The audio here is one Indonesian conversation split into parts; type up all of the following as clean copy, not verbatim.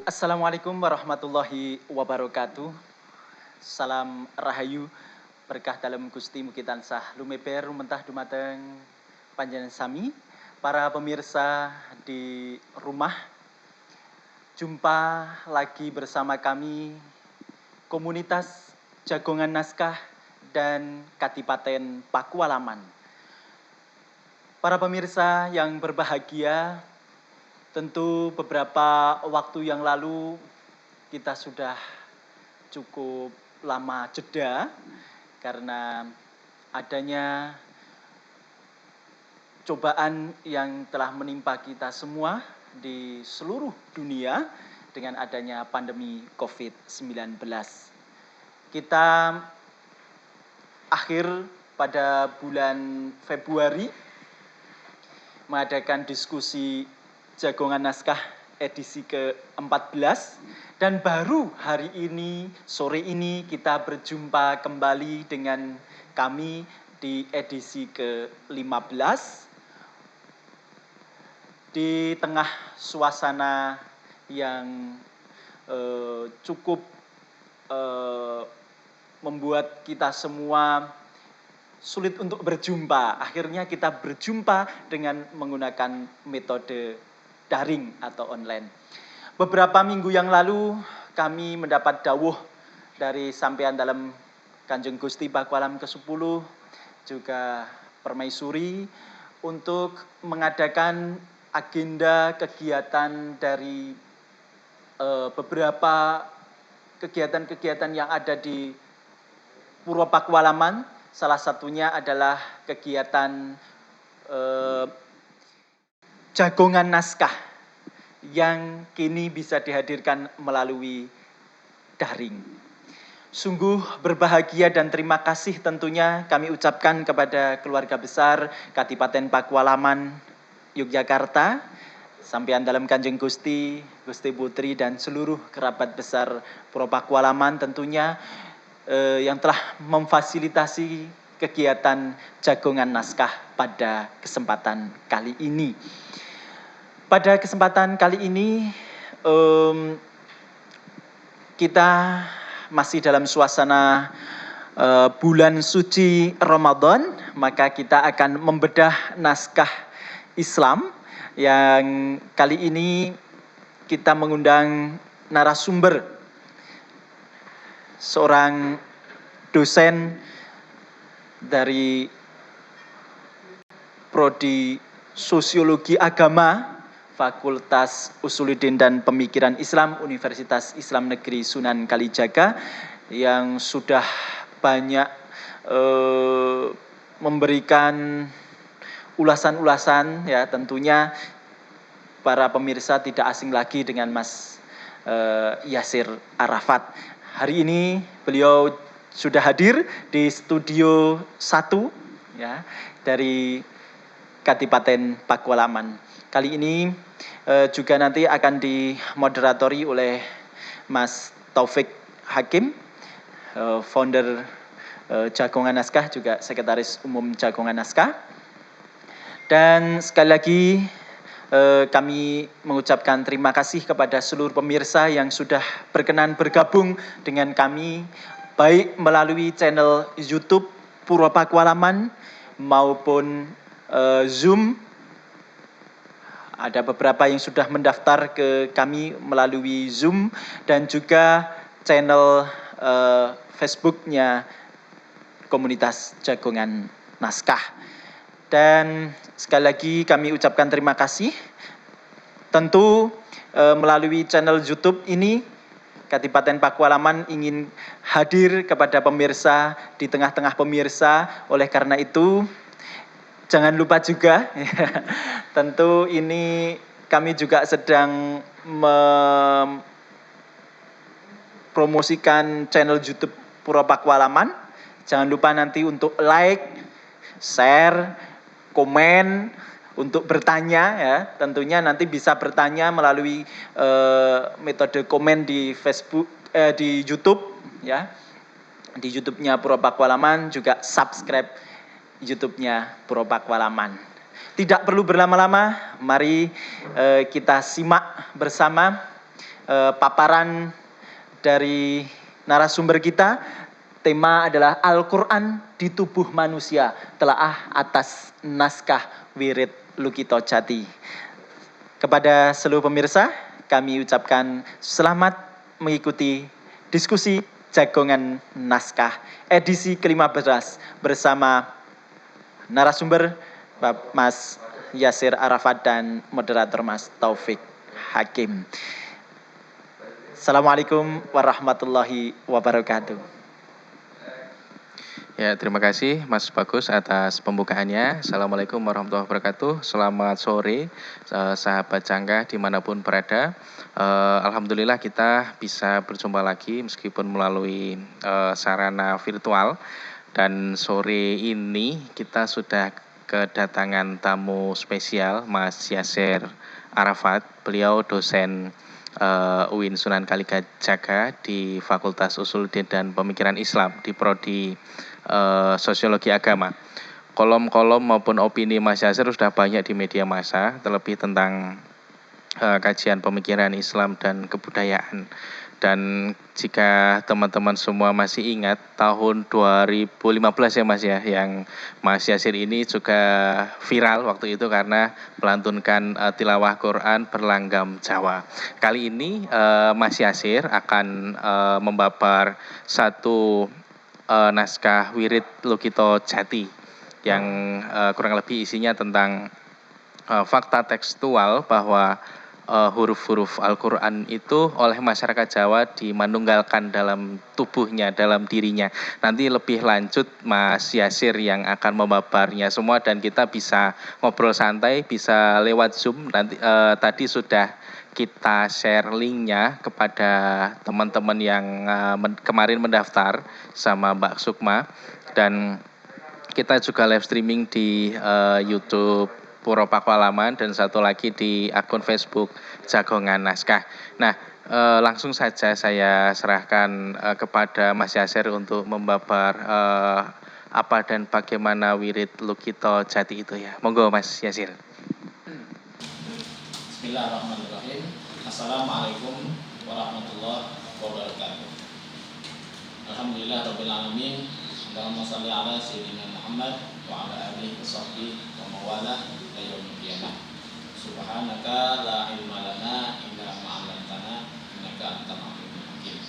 Assalamualaikum warahmatullahi wabarakatuh. Salam rahayu, berkah dalam Gusti mugi tansah lumeber rumentah dumateng panjenengan sami. Para pemirsa di rumah, jumpa lagi bersama kami komunitas Jagongan Naskah dan Kadipaten Pakualaman. Para pemirsa yang berbahagia, tentu beberapa waktu yang lalu kita sudah cukup lama jeda karena adanya cobaan yang telah menimpa kita semua di seluruh dunia dengan adanya pandemi COVID-19. Kita akhir pada bulan Februari mengadakan diskusi Jagongan Naskah edisi ke-14 dan baru hari ini, sore ini kita berjumpa kembali dengan kami di edisi ke-15 di tengah suasana yang cukup membuat kita semua sulit untuk berjumpa. Akhirnya kita berjumpa dengan menggunakan metode daring atau online. Beberapa minggu yang lalu kami mendapat dawuh dari sampean dalam Kanjeng Gusti Pakualam ke-10 juga Permaisuri untuk mengadakan agenda kegiatan dari beberapa kegiatan-kegiatan yang ada di Puro Pakualaman. Salah satunya adalah kegiatan Jagongan Naskah yang kini bisa dihadirkan melalui daring. Sungguh berbahagia dan terima kasih tentunya kami ucapkan kepada keluarga besar Kadipaten Pakualaman Yogyakarta, sampean dalam Kanjeng Gusti, Gusti Putri dan seluruh kerabat besar Puro Pakualaman tentunya yang telah memfasilitasi kegiatan Jagongan Naskah pada kesempatan kali ini. Pada kesempatan kali ini kita masih dalam suasana bulan suci Ramadan, maka kita akan membedah naskah Islam yang kali ini kita mengundang narasumber seorang dosen dari Prodi Sosiologi Agama Fakultas Usuluddin dan Pemikiran Islam Universitas Islam Negeri Sunan Kalijaga yang sudah banyak memberikan ulasan-ulasan, ya tentunya para pemirsa tidak asing lagi dengan Mas Yasir Arafat. Hari ini beliau sudah hadir di studio 1 ya dari Kadipaten Pakualaman. Kali ini juga nanti akan dimoderatori oleh Mas Taufik Hakim, founder Jagongan Naskah, juga sekretaris umum Jagongan Naskah. Dan sekali lagi kami mengucapkan terima kasih kepada seluruh pemirsa yang sudah berkenan bergabung dengan kami, baik melalui channel YouTube Puro Pakualaman maupun Zoom. Ada beberapa yang sudah mendaftar ke kami melalui Zoom dan juga channel Facebook-nya komunitas Jagongan Naskah. Dan sekali lagi kami ucapkan terima kasih. Tentu melalui channel YouTube ini Kadipaten Pakualaman ingin hadir kepada pemirsa di tengah-tengah pemirsa. Oleh karena itu jangan lupa juga tentu ini kami juga sedang mempromosikan channel YouTube Puro Pakualaman. Jangan lupa nanti untuk like, share, komen, untuk bertanya ya. Tentunya nanti bisa bertanya melalui metode komen di Facebook, di YouTube ya. Di YouTube-nya Puro Pakualaman, juga subscribe YouTube-nya Puro Pakualaman. Tidak perlu berlama-lama, mari kita simak bersama paparan dari narasumber kita. Tema adalah Al-Quran di tubuh manusia, telaah atas naskah wirid Lukito Jati. Kepada seluruh pemirsa, kami ucapkan selamat mengikuti diskusi Jagongan Naskah edisi ke-15 bersama narasumber Mas Yasir Arafat dan moderator Mas Taufik Hakim. Assalamualaikum warahmatullahi wabarakatuh. Ya, terima kasih Mas Bagus atas pembukaannya. Assalamualaikum warahmatullahi wabarakatuh. Selamat sore sahabat Canggah dimanapun berada. Alhamdulillah kita bisa berjumpa lagi meskipun melalui sarana virtual. Dan sore ini kita sudah kedatangan tamu spesial Mas Yasir Arafat. Beliau dosen UIN Sunan Kalijaga di Fakultas Usuluddin dan Pemikiran Islam di Prodi Sosiologi Agama. Kolom-kolom maupun opini Mas Yasir sudah banyak di media massa, terlebih tentang kajian pemikiran Islam dan kebudayaan. Dan jika teman-teman semua masih ingat tahun 2015 ya Mas ya, yang Mas Yasir ini juga viral waktu itu karena melantunkan tilawah Quran berlanggam Jawa. Kali ini Mas Yasir akan membabar satu naskah wirid Lukito Jati yang kurang lebih isinya tentang fakta tekstual bahwa huruf-huruf Al-Quran itu oleh masyarakat Jawa dimanunggalkan dalam tubuhnya, dalam dirinya. Nanti lebih lanjut Mas Yasir yang akan membabarnya semua dan kita bisa ngobrol santai, bisa lewat Zoom. Nanti tadi sudah kita share linknya kepada teman-teman yang kemarin mendaftar sama Mbak Sukma, dan kita juga live streaming di YouTube Puro Pakualaman dan satu lagi di akun Facebook Jagongan Naskah. Nah, langsung saja saya serahkan kepada Mas Yasir untuk membabar apa dan bagaimana wirid Lukito Jati itu ya. Monggo Mas Yasir. Bismillahirrahmanirrahim. Assalamualaikum warahmatullahi wabarakatuh. Alhamdulillah rabbil alamin. Allahumma shalli ala sayyidina Muhammad wa ala alihi washabbihi wa mawala ila yaumil qiyamah. Subhanaka la ilma lana illa ma 'allamtana innaka antal alimul hakim.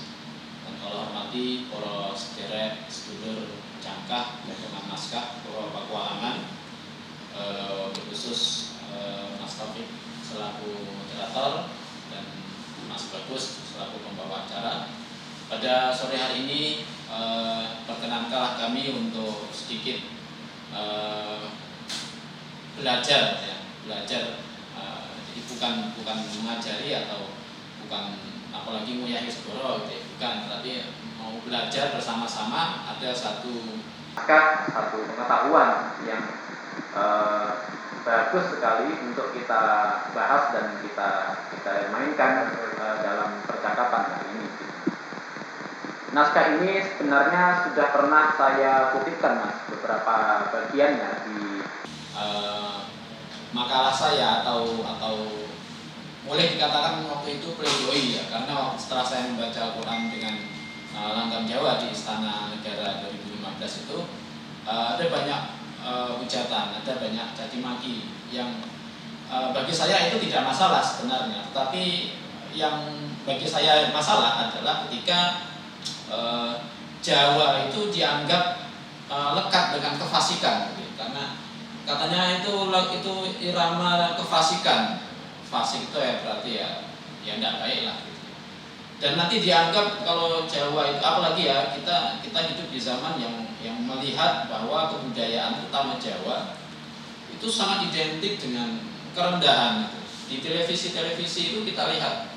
Dan Allah hormati para sedherek sedulur Cangkah Jagongan Naskah Puro Pakualaman, berkhusus Mas Taufik selaku moderator dan Mas Bagus selaku pembawa acara. Pada sore hari ini perkenankanlah kami untuk sedikit belajar ya, belajar. Jadi bukan mengajari atau bukan apalagi nguyahi segoro gitu, bukan, tapi mau belajar bersama-sama. Ada satu pengetahuan yang bagus sekali untuk kita bahas dan kita mainkan dalam percakapan hari ini. Naskah ini sebenarnya sudah pernah saya kutipkan Mas, beberapa bagiannya di makalah saya atau boleh dikatakan waktu itu pledoi ya, karena setelah saya membaca Al-Quran dengan langgam Jawa di Istana Negara 2015 itu ada banyak hujatan, ada banyak caci maki yang bagi saya itu tidak masalah sebenarnya, tapi yang bagi saya masalah adalah ketika Jawa itu dianggap lekat dengan kefasikan, gitu. Karena katanya itu irama kefasikan, fasik itu ya berarti ya tidak baik lah. Gitu. Dan nanti dianggap kalau Jawa itu, apalagi ya kita hidup di zaman yang melihat bahwa kebudayaan utama Jawa itu sangat identik dengan kerendahan. Di televisi itu kita lihat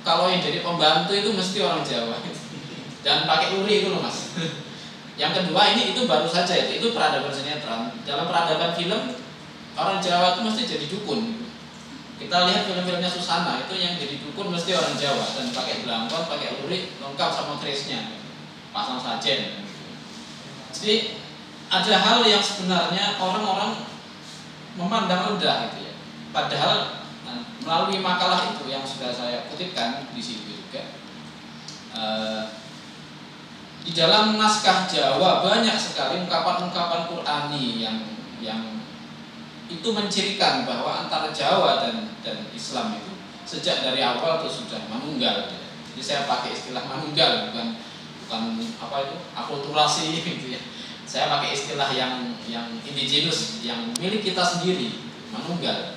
kalau yang jadi pembantu itu mesti orang Jawa dan pakai luri itu loh Mas. Yang kedua itu baru saja itu peradaban sinetron. Dalam peradaban film orang Jawa itu mesti jadi dukun. Kita lihat film-filmnya Susana itu yang jadi dukun mesti orang Jawa dan pakai belangkon, pakai luri, lengkap sama kerisnya, pasang sajen. Jadi ada hal yang sebenarnya orang-orang memandang rendah gitu ya. Padahal melalui makalah itu yang sudah saya kutipkan di situ juga, di dalam naskah Jawa banyak sekali ungkapan-ungkapan Qur'ani yang itu mencirikan bahwa antara Jawa dan Islam itu sejak dari awal itu sudah manunggal. Jadi saya pakai istilah manunggal, bukan apa itu akulturasi gitu ya. Saya pakai istilah yang indigenous, yang milik kita sendiri, manunggal.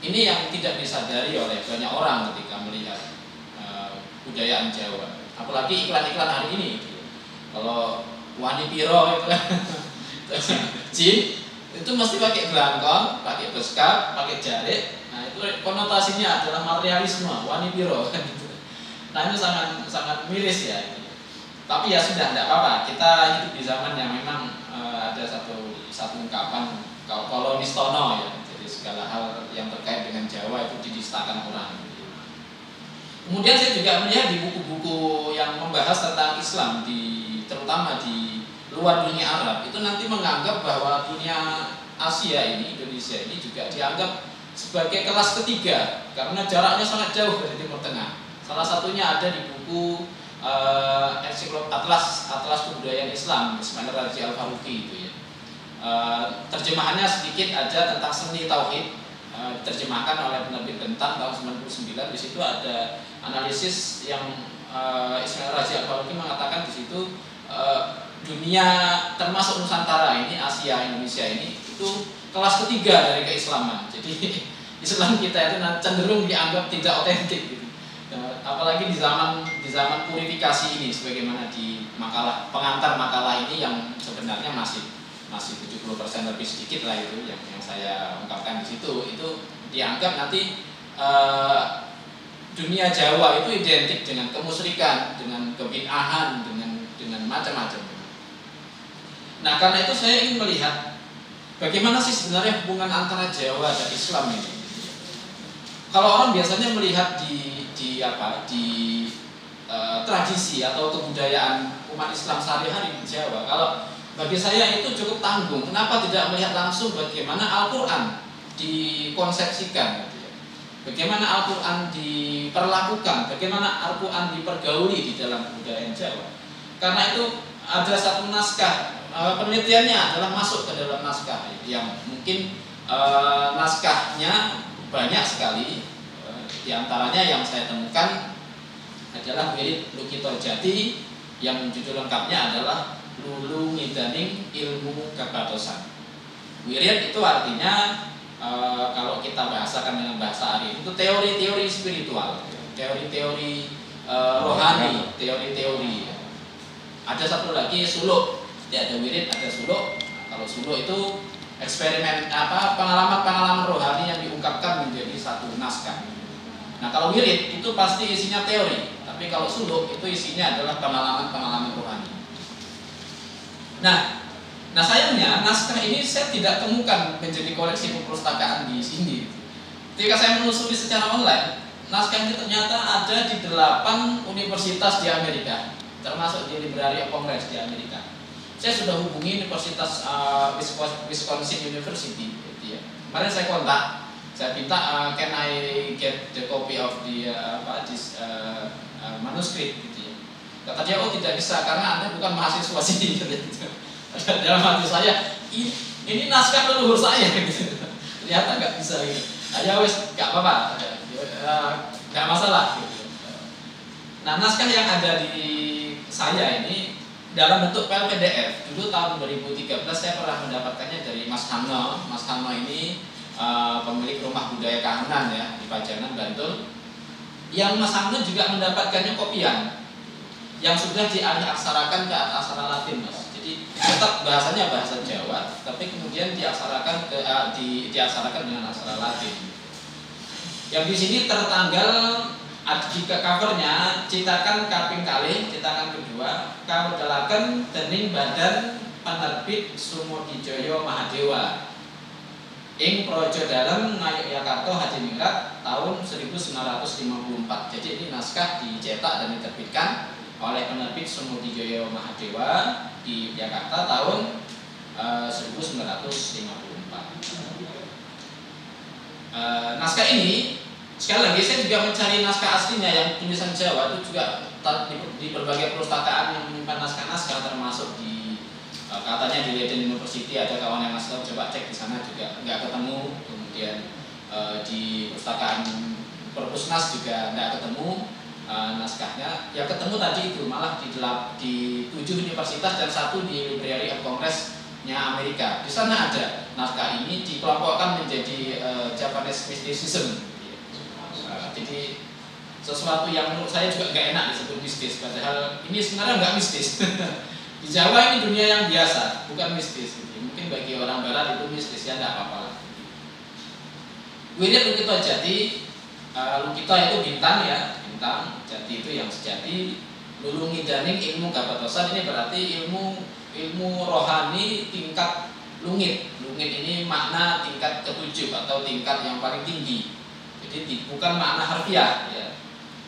Ini yang tidak disadari oleh banyak orang ketika melihat budayaan Jawa. Apalagi iklan-iklan hari ini. Kalau wani piro itu jin itu mesti pakai belangkon, pakai beskap, pakai jarik. Nah, itu konotasinya adalah materialisme, wani piro kan gitu. Nah, itu sangat miris ya. Tapi ya sudah, tidak apa-apa. Kita hidup di zaman yang memang ada satu ungkapan kalau nistono ya. Jadi segala hal yang terkait dengan Jawa itu didistakan orang. Kemudian saya juga melihat di buku-buku yang membahas tentang Islam, terutama di luar dunia Arab, itu nanti menganggap bahwa dunia Asia ini, Indonesia ini juga dianggap sebagai kelas ketiga karena jaraknya sangat jauh dari Timur Tengah. Salah satunya ada di buku Atlas Kebudayaan Islam, Ismail Razi Al-Faruqi itu ya. Terjemahannya sedikit aja tentang seni tauhid, diterjemahkan oleh penerbit Bentang tahun 99. Di situ ada analisis yang Ismail Razi Al-Faruqi mengatakan di situ dunia termasuk Nusantara ini, Asia, Indonesia ini itu kelas ketiga dari keislaman. Jadi Islam kita itu cenderung dianggap tidak otentik gitu. Apalagi di zaman purifikasi ini, sebagaimana di pengantar makalah ini yang sebenarnya masih 70% lebih sedikit lah itu yang saya ungkapkan di situ, itu dianggap nanti dunia Jawa itu identik dengan kemusyrikan, dengan kebid'ahan, dengan macam-macam. Nah, karena itu saya ingin melihat bagaimana sih sebenarnya hubungan antara Jawa dan Islam ini. Kalau orang biasanya melihat di tradisi atau kebudayaan umat Islam sehari-hari di Jawa, kalau bagi saya itu cukup tanggung. Kenapa tidak melihat langsung bagaimana Al-Quran dikonsepsikan, gitu ya? Bagaimana Al-Quran diperlakukan, bagaimana Al-Quran dipergauli di dalam kebudayaan Jawa. Karena itu ada satu naskah, penelitiannya adalah masuk ke dalam naskah yang mungkin naskahnya banyak sekali. Di antaranya yang saya temukan adalah Wirid Lukito Jati yang judul lengkapnya adalah Lulu Ngidaning Ilmu Kabatosan. Wirid itu artinya kalau kita bahasakan dengan bahasa Arif itu teori-teori spiritual, teori-teori rohani, teori-teori. Ada satu lagi suluk, ya, ada wirid, ada suluk. Kalau suluk itu eksperimen pengalaman-pengalaman rohani yang diungkapkan menjadi satu naskah. Nah, kalau wirid itu pasti isinya teori, tapi kalau suluk itu isinya adalah pengalaman-pengalaman rohani. Nah sayangnya naskah ini saya tidak temukan menjadi koleksi perpustakaan di sini. Ketika saya menelusuri secara online, naskah ini ternyata ada di 8 universitas di Amerika, termasuk di Library of Congress di Amerika. Saya sudah hubungi Universitas Wisconsin University, gitu ya. Kemarin saya kontak, saya minta can I get the copy of the manuscript, gitu ya. Kata dia, oh tidak bisa karena Anda bukan mahasiswa sini, gitu. Dalam hati saya, ini naskah leluhur saya, gitu. Ternyata nggak bisa, gitu. Ya wes, nggak apa-apa, nggak masalah, gitu. Nah, naskah yang ada di saya ini dalam bentuk file PDF. Dulu tahun 2013 saya pernah mendapatkannya dari Mas Hano. Mas Hano ini pemilik rumah budaya Kahanan ya di Pajanan, Bantul. Yang Mas Hano juga mendapatkannya kopian yang sudah dialih-aksarakan ke aksara Latin, Mas. Jadi tetap bahasanya bahasa Jawa, tapi kemudian diaksarakan dengan aksara Latin. Yang di sini tertanggal jika covernya citakan kaping kalih, citakan kedua, kawedalaken dening Badan Penerbit Sumodijoyo Mahadewa ing Projo Dalem Ngayogyakarta Hadiningrat tahun 1954. Jadi ini naskah dicetak dan diterbitkan oleh Penerbit Sumodijoyo Mahadewa di Jakarta tahun 1954. Naskah ini sekali lagi saya juga mencari naskah aslinya yang tulisan Jawa itu juga di berbagai perpustakaan yang menyimpan naskah-naskah, termasuk di katanya di Leiden University ada kawan yang ngasih tahu, coba cek di sana juga nggak ketemu. Kemudian di perpustakaan Perpusnas juga nggak ketemu naskahnya. Ya ketemu tadi itu malah di 7 universitas dan 1 di Library of Congress-nya Amerika. Di sana ada naskah ini dikelompokkan menjadi Japanese mysticism. Jadi sesuatu yang menurut saya juga nggak enak disebut mistis, padahal ini sebenarnya nggak mistis. Di Jawa ini dunia yang biasa, bukan mistis. Mungkin bagi orang Barat itu mistis, ya nggak apa-apa lah. Wirid Lukito Jati, Lukito itu bintang ya, bintang. Jati itu yang sejati. Lulungi Daning ilmu Gapatosan, ini berarti ilmu rohani tingkat lungit. Lungit ini makna tingkat ke-7 atau tingkat yang paling tinggi. Jadi bukan makna harfiah ya.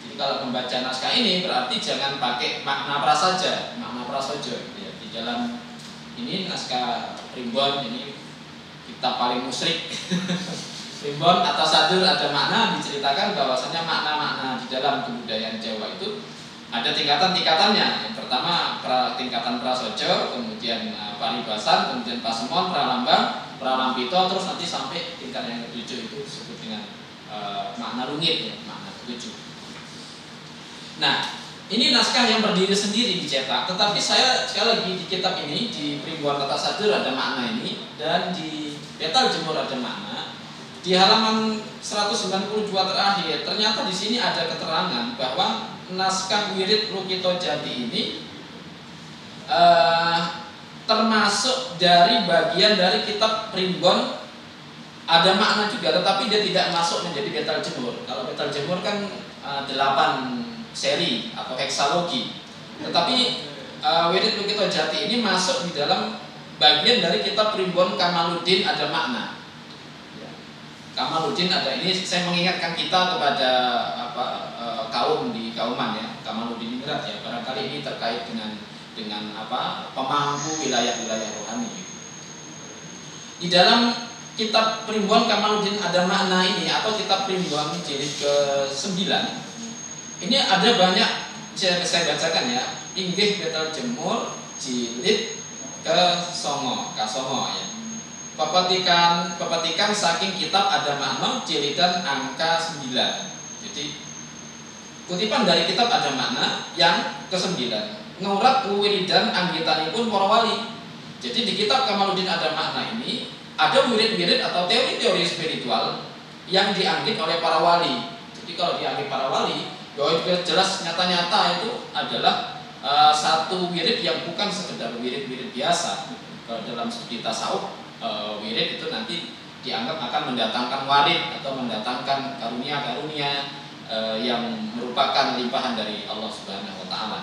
Jadi kalau membaca naskah ini berarti jangan pakai makna prasaja, makna prasojo ya. Di dalam ini naskah Primbon ini kita paling musyrik. Primbon atas sadur ada makna, diceritakan bahwasanya makna-makna di dalam kebudayaan Jawa itu ada tingkatan-tingkatannya. Yang pertama tingkatan prasojo, kemudian paribasan, kemudian pasemon, pralambang, pralampito, terus nanti sampai tingkat yang ke-7 itu disebut dengan makna rungit ya, makna ke-7. Nah, ini naskah yang berdiri sendiri dicetak, tetapi saya sekali lagi di kitab ini di Primbon Tata Sadur ada makna ini, dan di Petal Jemur ada makna. Di halaman 192 terakhir ternyata di sini ada keterangan bahwa naskah Wirid Lukito Jati ini termasuk dari bagian dari kitab Primbon. Ada makna juga, tetapi dia tidak masuk menjadi Petal Jemur. Kalau Petal Jemur kan 8 seri atau heksalogi. Tetapi Wirid Lukito Jati ini masuk di dalam bagian dari kitab Primbon Kamaluddin ada makna. Kamaluddin ada ini, saya mengingatkan kita kepada kaum di kauman ya, Kamaluddin Ningrat ya. Barangkali ini terkait dengan pemangku wilayah-wilayah rohani. Di dalam kitab Primbon Kamaluddin ada makna ini atau kitab Primbon jilid ke-9 ini ada banyak, saya bacakan ya. Inggih Petal Jemur jilid ke-9 kasongo ya. Pepetikan saking kitab ada makna jilidan angka 9. Jadi kutipan dari kitab ada makna yang ke-9. Ngurat wiridan anggitanipun para wali. Jadi di kitab Kamaluddin ada makna ini ada wirid-wirid atau teori-teori spiritual yang dianggit oleh para wali. Jadi kalau dianggit para wali, bahwa itu jelas nyata-nyata itu adalah satu wirid yang bukan sekedar wirid-wirid biasa. Kalau dalam studi tasawuf, wirid itu nanti dianggap akan mendatangkan warid atau mendatangkan karunia-karunia yang merupakan limpahan dari Allah Subhanahu wa taala.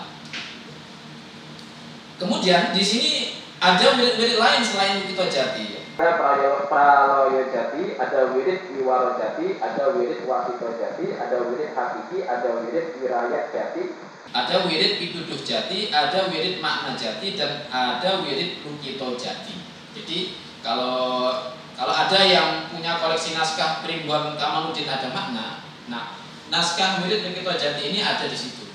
Kemudian di sini ada wirid-wirid lain selain Lukito Jati. Ada Praloyo Jati, ada wirid Wiwaro Jati, ada wirid Wasito Jati, ada wirid Hakiki, ada wirid Wirayat Jati, ada wirid Pituduh Jati, ada wirid Makna Jati, dan ada wirid Lukito Jati. Jadi kalau ada yang punya koleksi naskah Primbon Kamaluddin ada makna, nah naskah wirid Lukito Jati ini ada di situ.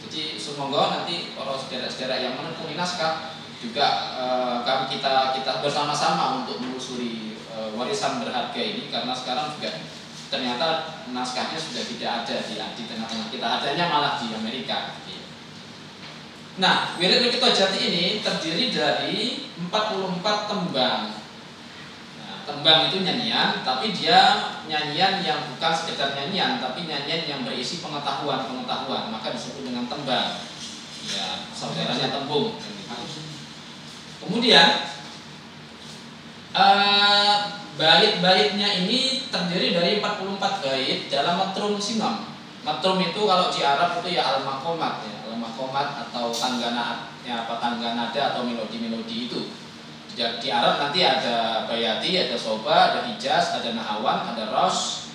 Jadi semoga nanti para saudara-saudara yang menekuni naskah juga kita bersama-sama untuk menelusuri warisan berharga ini, karena sekarang juga ternyata naskahnya sudah tidak ada di tengah-tengah kita, adanya malah di Amerika. Nah, wirid Lukito Jati ini terdiri dari 44 tembang. Nah, tembang itu nyanyian, tapi dia nyanyian yang bukan sekedar nyanyian, tapi nyanyian yang berisi pengetahuan, maka disebut dengan tembang. Ya, saudaranya tembung. Kemudian bait-baitnya ini terdiri dari 44 bait dalam metrum sinom. Metrum itu kalau di Arab itu ya al-maqamat ya, al-maqamat atau tangga nada atau melodi-melodi itu. Di Arab nanti ada bayati, ada soba, ada hijaz, ada nahawan, ada ros.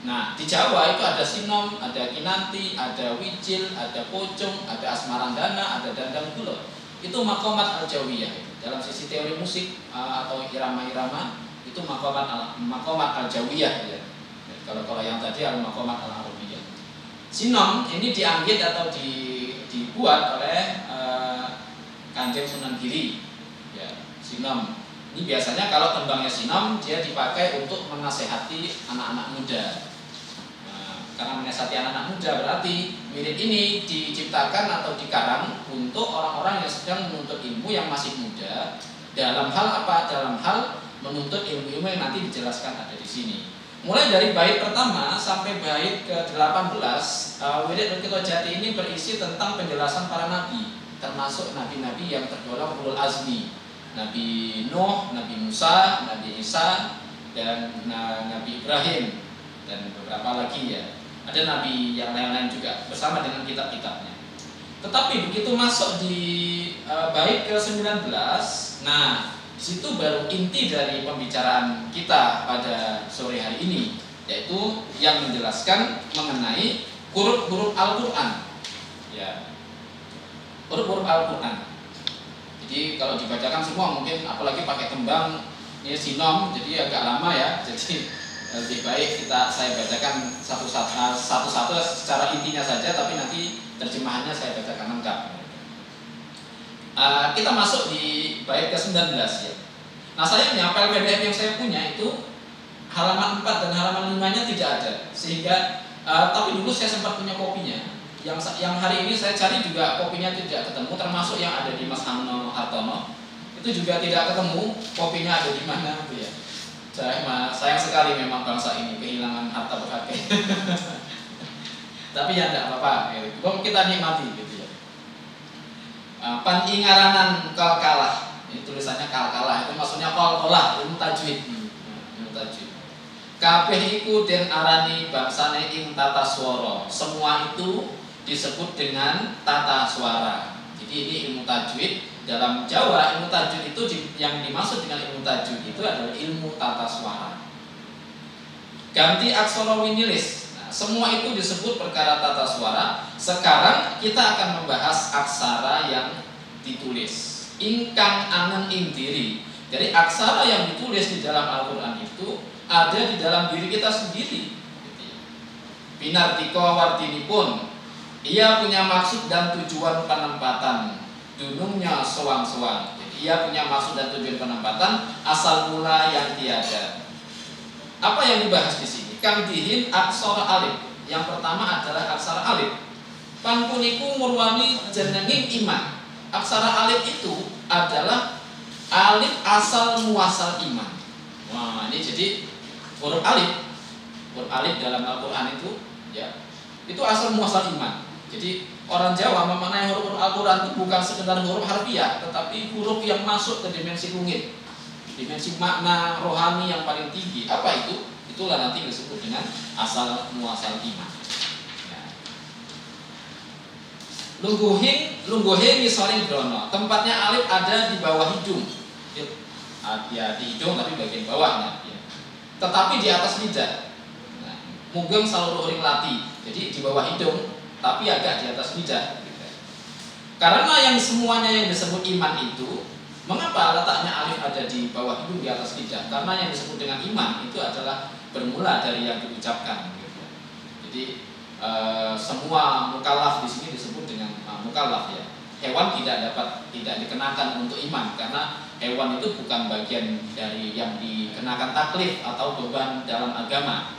Nah, di Jawa itu ada sinom, ada kinanti, ada wijil, ada pocong, ada asmarandana, ada dandang gulung. Itu maqamat al-jawiyah. Dalam sisi teori musik atau irama-irama itu maqamat al-jawiyah ya. Kalau yang tadi al-maqamat al-arabiyah. Sinom ini dianggit atau dibuat oleh Kanjeng Sunan Giri. Ya, sinom. Ini biasanya kalau tembangnya sinom dia dipakai untuk menasehati anak-anak muda. Karena menasihati anak-anak muda berarti wirid ini diciptakan atau dikarang untuk orang-orang yang sedang menuntut ilmu yang masih muda. Dalam hal apa? Dalam hal menuntut ilmu-ilmu yang nanti dijelaskan ada di sini. Mulai dari bait pertama sampai bait ke-18, wirid Rukito Jati ini berisi tentang penjelasan para nabi, termasuk nabi-nabi yang tergolong ulul azmi. Nabi Nuh, Nabi Musa, Nabi Isa, dan Nabi Ibrahim, dan beberapa lagi ya. Ada nabi yang lain-lain juga bersama dengan kitab-kitabnya. Tetapi begitu masuk di bait ke-19, nah situ baru inti dari pembicaraan kita pada sore hari ini, yaitu yang menjelaskan mengenai huruf-huruf Al-Quran. Ya, huruf-huruf Al-Quran. Jadi kalau dibacakan semua mungkin apalagi pakai tembang ini sinom, jadi agak lama ya. Jadi lebih baik saya bacakan satu-satu secara intinya saja, tapi nanti terjemahannya saya bacakan lengkap. Kita masuk di bait ke-19 ya. Nah sayangnya file PDF yang saya punya itu halaman 4 dan halaman 5-nya tidak ada, sehingga tapi dulu saya sempat punya kopinya. Yang hari ini saya cari juga kopinya tidak ketemu, termasuk yang ada di Mas Hamno Hartono itu juga tidak ketemu kopinya ada di mana gitu ya. Sayang sekali memang bangsa ini kehilangan harta berharga. Tapi ya tidak apa-apa, kita nikmati gitu ya. Paningaranan kalkalah, ini tulisannya kalkalah, itu maksudnya kolkolah, ilmu tajwid. Ilmu tajwid. Kabeh iku den arani bangsane ing tata swara. Semua itu disebut dengan tata suara. Jadi ini ilmu tajwid. Dalam Jawa ilmu tajwid itu yang dimaksud dengan ilmu tajwid itu adalah ilmu tata suara. Ganti aksara winilis. Nah, semua itu disebut perkara tata suara. Sekarang kita akan membahas aksara yang ditulis. Ingkang angen ing diri. Jadi aksara yang ditulis di dalam Al-Quran itu ada di dalam diri kita sendiri. Binartiko wartinipun. Ia punya maksud dan tujuan penempatan. Dunungnya sewang-sewang. Jadi ia punya maksud dan tujuan penempatan, asal mula yang tiada. Apa yang dibahas di sini? Kang dihin aksara alif. Yang pertama adalah aksara alif. Pangkuniku murwani jenenging iman. Aksara alif itu adalah alif asal muasal iman. Wah, ini jadi huruf alif. Huruf alif dalam Al-Quran itu ya, itu asal muasal iman. Jadi orang Jawa memaknai huruf Al-Quran itu bukan sekedar huruf harfiah, tetapi huruf yang masuk ke dimensi langit, dimensi makna rohani yang paling tinggi. Apa itu? Itulah nanti disebut dengan asal muasal iman. Ya. Lungguhe misalnya drono. Tempatnya alif ada di bawah hidung. Ya di hidung tapi bagian bawahnya. Ya. Tetapi di atas lidah. Nah, mugeng saluruh ring lati. Jadi di bawah hidung, tapi agak di atas lidah. Karena yang semuanya yang disebut iman itu, mengapa letaknya alif ada di bawah hidung di atas lidah? Karena yang disebut dengan iman itu adalah bermula dari yang diucapkan. Jadi semua mukallaf di sini disebut dengan mukallaf ya. Hewan tidak dikenakan untuk iman karena hewan itu bukan bagian dari yang dikenakan taklif atau beban dalam agama.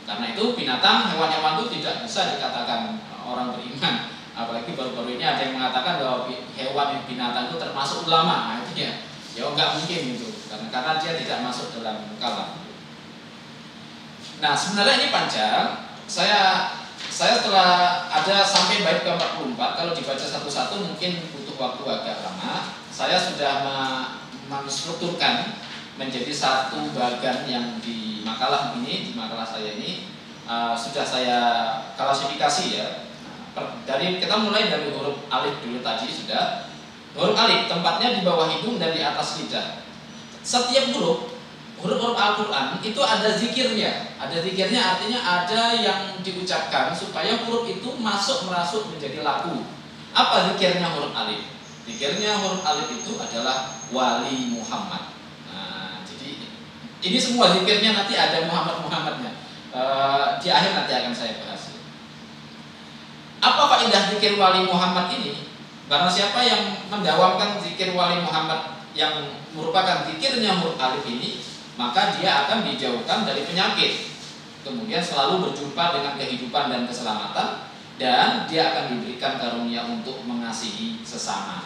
Karena itu binatang, hewan-hewan itu tidak bisa dikatakan orang beriman. Apalagi baru-baru ini ada yang mengatakan bahwa hewan binatang itu termasuk ulama. Nah itu ya enggak mungkin itu. Karena dia tidak masuk dalam mukallaf. Nah sebenarnya ini panjang. Saya setelah ada sampai bait ke-44, kalau dibaca satu-satu mungkin butuh waktu agak lama. Saya sudah menstrukturkan menjadi satu bagian yang di makalah ini, di makalah saya ini sudah saya klasifikasi ya. Dari kita mulai dari huruf alif dulu tadi sudah. Huruf alif tempatnya di bawah hidung dan di atas lidah. Setiap huruf Al-Quran itu ada zikirnya. Ada zikirnya artinya ada yang diucapkan supaya huruf itu merasuk menjadi laku. Apa zikirnya huruf alif? Zikirnya huruf alif itu adalah wali Muhammad. Ini semua zikirnya nanti ada Muhammad-Muhammadnya. Di akhir nanti akan saya bahas. Apa faedah zikir wali Muhammad ini? Karena siapa yang mendawamkan zikir wali Muhammad yang merupakan zikirnya huruf alif ini, maka dia akan dijauhkan dari penyakit. Kemudian selalu berjumpa dengan kehidupan dan keselamatan, dan dia akan diberikan karunia untuk mengasihi sesama.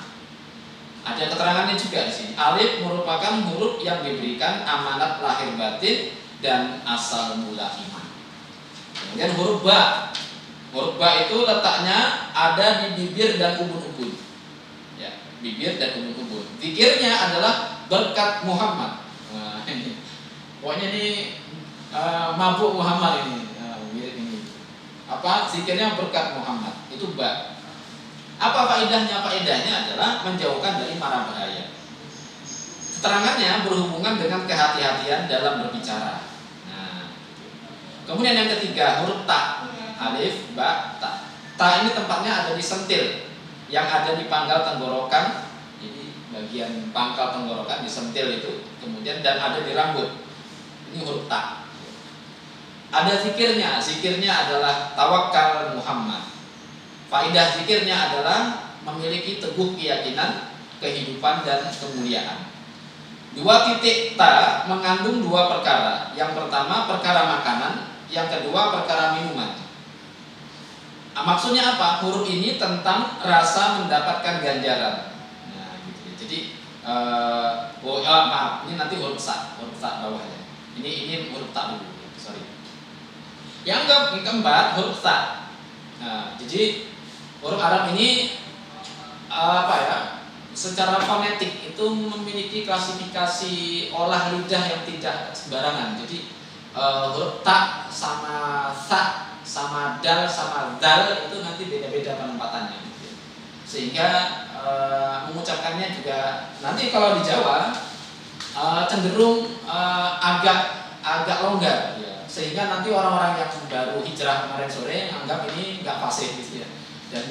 Ada keterangannya juga di sini. Alif merupakan huruf yang diberikan amanat lahir batin dan asal mula iman. Kemudian huruf ba. Huruf ba itu letaknya ada di bibir dan ubun-ubun. Ya, bibir dan ubun-ubun. Zikirnya adalah berkat Muhammad. Nah, ini. Pokoknya ini mabuk Muhammad ini. Mirip ini. Apa? Zikirnya berkat Muhammad. Itu ba. Apa faedahnya? Faedahnya adalah menjauhkan dari mara bahaya. Keterangannya berhubungan dengan kehati-hatian dalam berbicara. Nah, kemudian yang ketiga, huruf ta. Alif, ba, ta. Ta ini tempatnya ada di sentil yang ada di pangkal tenggorokan. Jadi bagian pangkal tenggorokan disentil itu, kemudian dan ada di rambut. Ini huruf ta. Ada zikirnya. Zikirnya adalah tawakal Muhammad. Faedah zikirnya adalah memiliki teguh keyakinan, kehidupan dan kemuliaan. Dua titik ta mengandung dua perkara. Yang pertama perkara makanan, yang kedua perkara minuman. Maksudnya apa? Huruf ini tentang rasa mendapatkan ganjaran. Nah, gitu. Jadi maaf, ini nanti huruf sa bawahnya. Ini huruf ta dulu. Sorry. Yang keempat huruf ta. Nah, jadi huruf Arab ini secara fonetik itu memiliki klasifikasi olah lidah yang tidak sembarangan. Jadi huruf ta sama sa sama dal sama dal itu nanti beda-beda penempatannya. Sehingga mengucapkannya juga nanti kalau di Jawa cenderung agak longgar. Ya. Sehingga nanti orang-orang yang baru hijrah kemarin sore menganggap ini nggak fasih gitu ya. Dan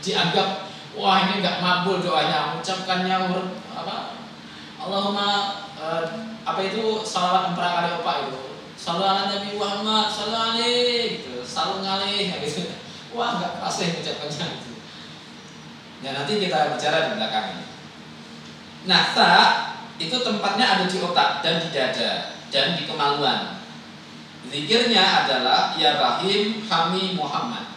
dianggap wah ini nggak makbul doanya, mengucapkannya huruf Allahumma salawat 4 kali itu salawat Nabi Muhammad sallallahu alaihi gitu, salung alaihi gitu. Wah nggak fasih mengucapkannya gitu. Ya nanti kita bicara di belakang ini. Nah ta itu tempatnya ada di otak dan di dada dan di kemaluan. Zikirnya adalah ya Rahim Hami Muhammad.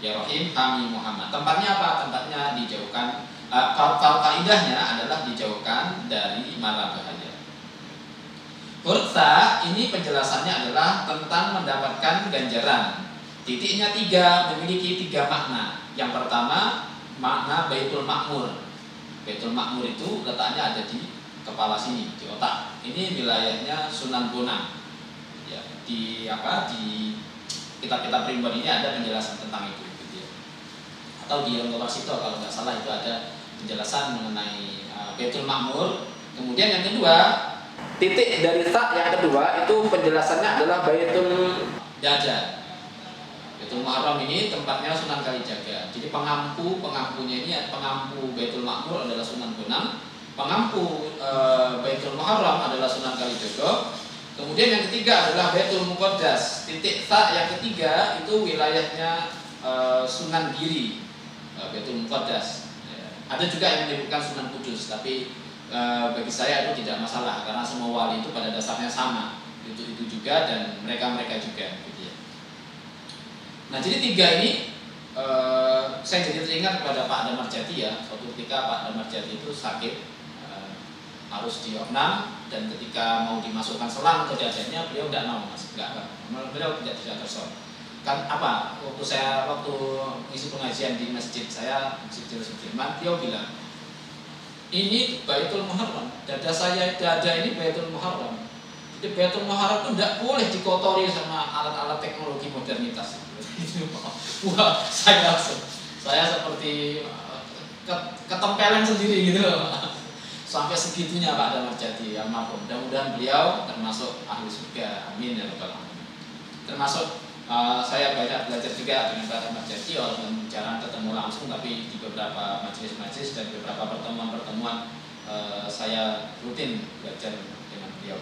Ya Rahim Hami Muhammad. Tempatnya apa? Tempatnya dijauhkan. Faedahnya adalah dijauhkan dari mara bahaya. Huruf ta ini penjelasannya adalah tentang mendapatkan ganjaran. Titiknya 3, memiliki 3 makna. Yang pertama makna Baitul Makmur. Baitul Makmur itu letaknya ada di kepala sini, di otak. Ini wilayahnya Sunan Bonang. Ya, di kitab-kitab primbon ini ada penjelasan tentang itu. Atau di Lengkap Warsito kalau nggak salah itu ada penjelasan mengenai Baitul Makmur. Kemudian yang kedua, titik dari ta yang kedua itu penjelasannya adalah Baitul Dada. Baitul Muharram ini tempatnya Sunan Kalijaga. Jadi pengampunya ini pengampu Baitul Makmur adalah Sunan Bonang, pengampu Baitul Muharram adalah Sunan Kalijaga. Kemudian yang ketiga adalah Baitul Muqaddas. Titik ta yang ketiga itu wilayahnya Sunan Giri. Baitul Muqaddas. Ada juga yang menyebutkan Sunan Kudus, tapi bagi saya itu tidak masalah karena semua wali itu pada dasarnya sama. Itu juga dan mereka juga. Gitu ya. Nah jadi 3 ini saya jadi teringat kepada Pak Damar Jati ya. Suatu ketika Pak Damar Jati itu sakit harus diopnam dan ketika mau dimasukkan selang ke dadanya beliau tidak mau beliau tidak terson. Kan waktu ngisi pengajian di masjid saya Masjid Sudirman, beliau bilang ini Baitul Muharram, dada ini Baitul Muharram. Jadi Baitul Muharram itu tidak boleh dikotori sama alat-alat teknologi modernitas. Wah saya seperti ketempelan sendiri gitu sampai segitunya Pak Damar Jati yang maaf. Mudah-mudahan beliau termasuk ahli surga, amin ya rabbal alamin. Termasuk saya banyak belajar juga dengan Pak Damar Jati walaupun jarang ketemu langsung, tapi di beberapa majelis dan beberapa pertemuan-pertemuan saya rutin belajar dengan beliau.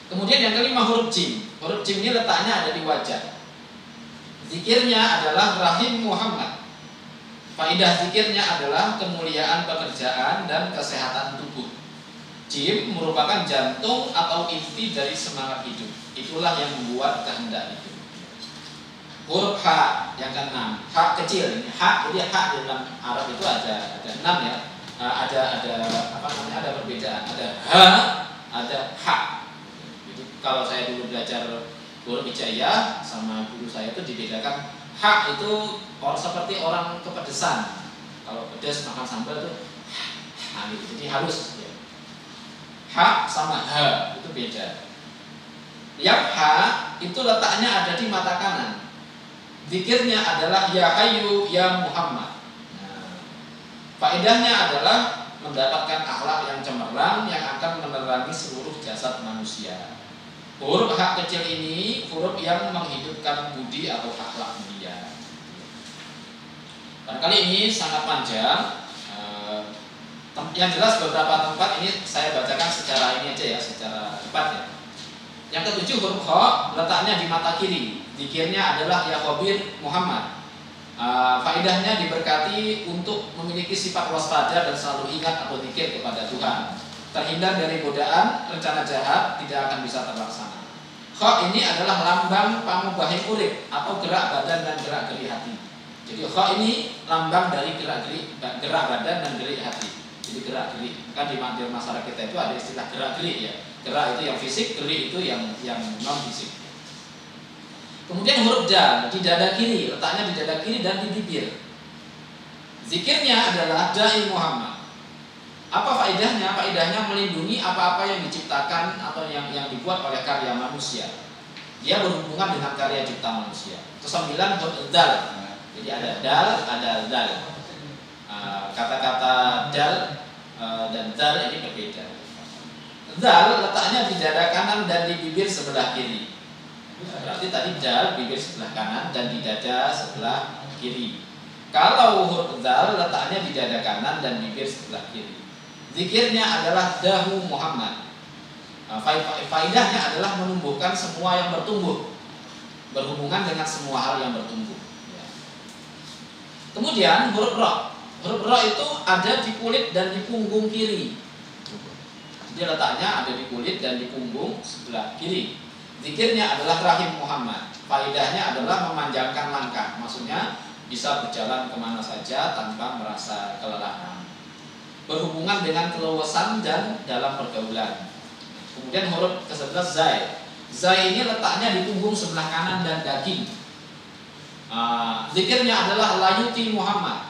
Kemudian yang kelima huruf jim. Huruf jim ini letaknya ada di wajah. Zikirnya adalah Rahim Muhammad. Faidah zikirnya adalah kemuliaan pekerjaan dan kesehatan tubuh. Jim merupakan jantung atau inti dari semangat hidup. Itulah yang membuat kehendak hidup. Huruf H yang keenam, H kecil ini. H, jadi H di dalam Arab itu ada 6 ya. Ada perbedaan. Ada H, ada H. Jadi kalau saya dulu belajar huruf hijaiyah sama guru saya itu dibedakan. H itu seperti orang kepedesan. Kalau pedas makan sambal itu gitu. Jadi halus ya. H sama H itu beda. Yang H itu letaknya ada di mata kanan. Zikirnya adalah Ya Hayyu Ya Muhammad. Faedahnya adalah mendapatkan akhlak yang cemerlang yang akan menerangi seluruh jasad manusia. Huruf H kecil ini huruf yang menghidupkan budi atau akhlak mulia. Barangkali ini sangat panjang. Yang jelas beberapa tempat ini saya bacakan secara ini aja ya, secara cepat ya. Yang ketujuh huruf Kha letaknya di mata kiri. Zikirnya adalah Ya Khabir Muhammad. Faedahnya diberkati untuk memiliki sifat waspada dan selalu ingat atau zikir kepada Tuhan. Terhindar dari godaan, rencana jahat tidak akan bisa terlaksana. Kha ini adalah lambang pamubahing urip atau gerak badan dan gerak geri hati. Jadi Kha ini lambang dari gerak badan dan gerak hati. Jadi gerak geri, kan di masyarakat kita itu ada istilah gerak geri ya. Gerak itu yang fisik, geri itu yang non fisik. Kemudian huruf Dal di dada kiri, letaknya di dada kiri dan di bibir. Zikirnya adalah Dai Muhammad. Apa faedahnya? Faedahnya melindungi apa-apa yang diciptakan atau yang dibuat oleh karya manusia. Dia berhubungan dengan karya cipta manusia. Kesembilan huruf Dal. Jadi ada Dal, ada Dal. Kata-kata Dal dan Dal ini berbeda. Dal letaknya di dada kanan dan di bibir sebelah kiri. Berarti tadi Dal bibir sebelah kanan dan di dada sebelah kiri. Kalau huruf Dal letaknya di dada kanan dan bibir sebelah kiri. Zikirnya adalah Dahu Muhammad. Faedahnya adalah menumbuhkan semua yang bertumbuh, berhubungan dengan semua hal yang bertumbuh. Kemudian huruf Ra. Huruf Ra itu ada di kulit dan di punggung kiri. Jadi letaknya ada di kulit dan di punggung sebelah kiri. Zikirnya adalah Rahim Muhammad. Faedahnya adalah memanjangkan langkah. Maksudnya bisa berjalan kemana saja tanpa merasa kelelahan. Berhubungan dengan keluasan dan dalam pergaulan. Kemudian huruf ke-11 Zai. Zai ini letaknya di punggung sebelah kanan dan daging. Zikirnya adalah Layuti Muhammad.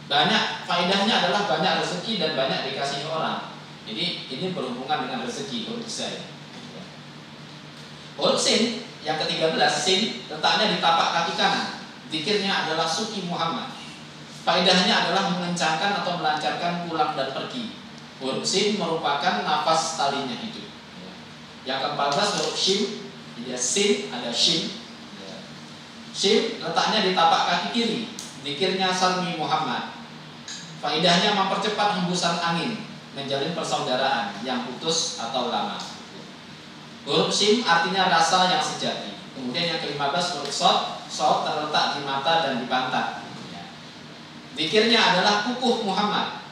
Banyak, faedahnya adalah banyak rezeki dan banyak dikasihi orang. Jadi ini berhubungan dengan rezeki, huruf Zai. Huruf Sin yang ke-13 Sin letaknya di tapak kaki kanan. Zikirnya adalah Suki Muhammad. Faedahnya adalah mengencangkan atau melancarkan pulang dan pergi. Huruf Sin merupakan nafas talinya hidup. Yang ke-14 huruf Shin. Jadi ada Sin, ada Shin. Shin letaknya di tapak kaki kiri. Zikirnya Salmi Muhammad. Faedahnya mempercepat hembusan angin, menjalin persaudaraan yang putus atau lama. Huruf Shin artinya rasa yang sejati. Kemudian yang ke-15 huruf Sod. Sod terletak di mata dan di pantat. Zikirnya adalah Kukuh Muhammad.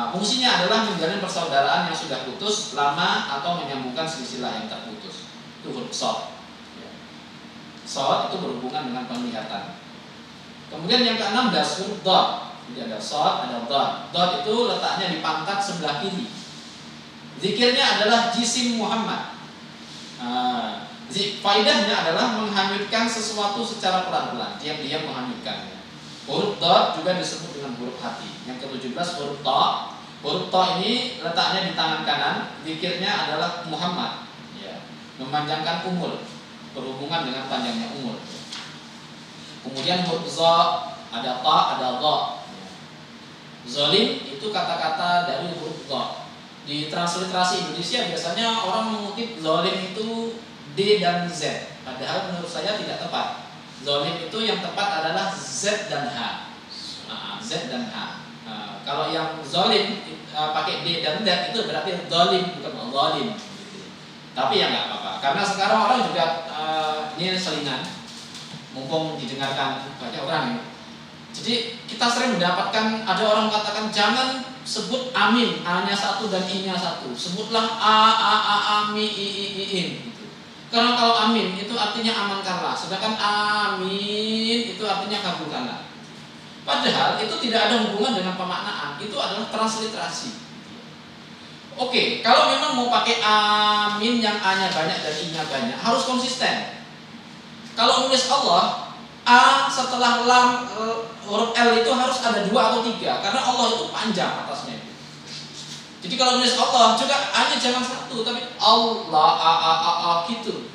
Fungsinya adalah menjalin persaudaraan yang sudah putus lama atau menyambungkan silsilah yang terputus. Itu huruf Sod. Sod itu berhubungan dengan penglihatan. Kemudian yang ke-16 huruf Dod. Jadi ada Sod, ada Dod. Dod itu letaknya di pantat sebelah kiri. Zikirnya adalah Jisim Muhammad. Faedahnya adalah menghanyutkan sesuatu secara pelan-pelan, diam-diam menghanyutkan. Huruf Dod juga disebut dengan huruf hati. Yang ke-17 huruf Ta. Huruf Ta ini letaknya di tangan kanan. Zikirnya adalah Muhammad. Memanjangkan umur, berhubungan dengan panjangnya umur. Kemudian huruf Za, ada Ta, ada Dha. Zalim itu kata-kata dari huruf Dha. Di transliterasi Indonesia biasanya orang mengutip zalim itu D dan Z. Padahal menurut saya tidak tepat. Zalim itu yang tepat adalah Z dan H. Z dan H. Kalau yang zalim pakai D dan Z itu berarti zalim bukan zalim. Tapi ya nggak apa-apa, karena sekarang orang juga ini selingan, mumpung didengarkan banyak orang ini. Jadi kita sering mendapatkan ada orang katakan jangan sebut amin, A-nya satu dan I-nya satu, sebutlah amin gitu. Karena kalau amin itu artinya amankanlah, sedangkan amin itu artinya kabulkanlah. Padahal itu tidak ada hubungan dengan pemaknaan, itu adalah transliterasi. Oke, kalau memang mau pakai amin yang A-nya banyak dan I-nya banyak, harus konsisten. Kalau nulis Allah, A setelah lam huruf L itu harus ada 2 atau 3, karena Allah itu panjang atasnya. Jadi kalau nulis Allah juga A-nya jangan 1, tapi Allah gitu.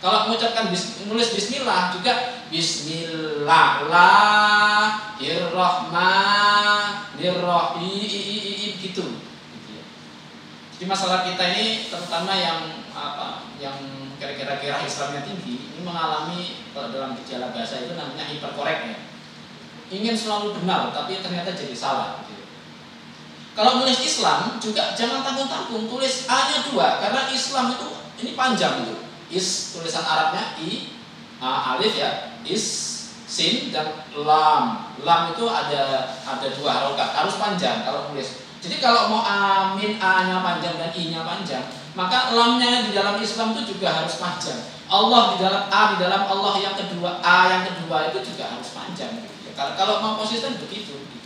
Kalau mengucapkan nulis bismillah juga bismillahirrahmanirrahim gitu. Jadi masalah kita ini terutama yang kira-kira Islamnya tinggi ini mengalami kalau dalam gejala bahasa itu namanya hiperkorek ya. Ingin selalu benar tapi ternyata jadi salah gitu. Kalau nulis Islam juga jangan tanggung-tanggung, tulis A-nya 2 karena Islam itu ini panjang itu. Is tulisan Arabnya I, alif ya, is, sin dan lam. Lam itu ada 2 harokat, harus panjang kalau nulis. Jadi kalau mau amin A-nya panjang dan I-nya panjang, maka lamnya di dalam Islam itu juga harus panjang. Allah di dalam A di dalam Allah yang kedua, A yang kedua itu juga harus panjang. Gitu. Kalau mau konsisten begitu. Gitu.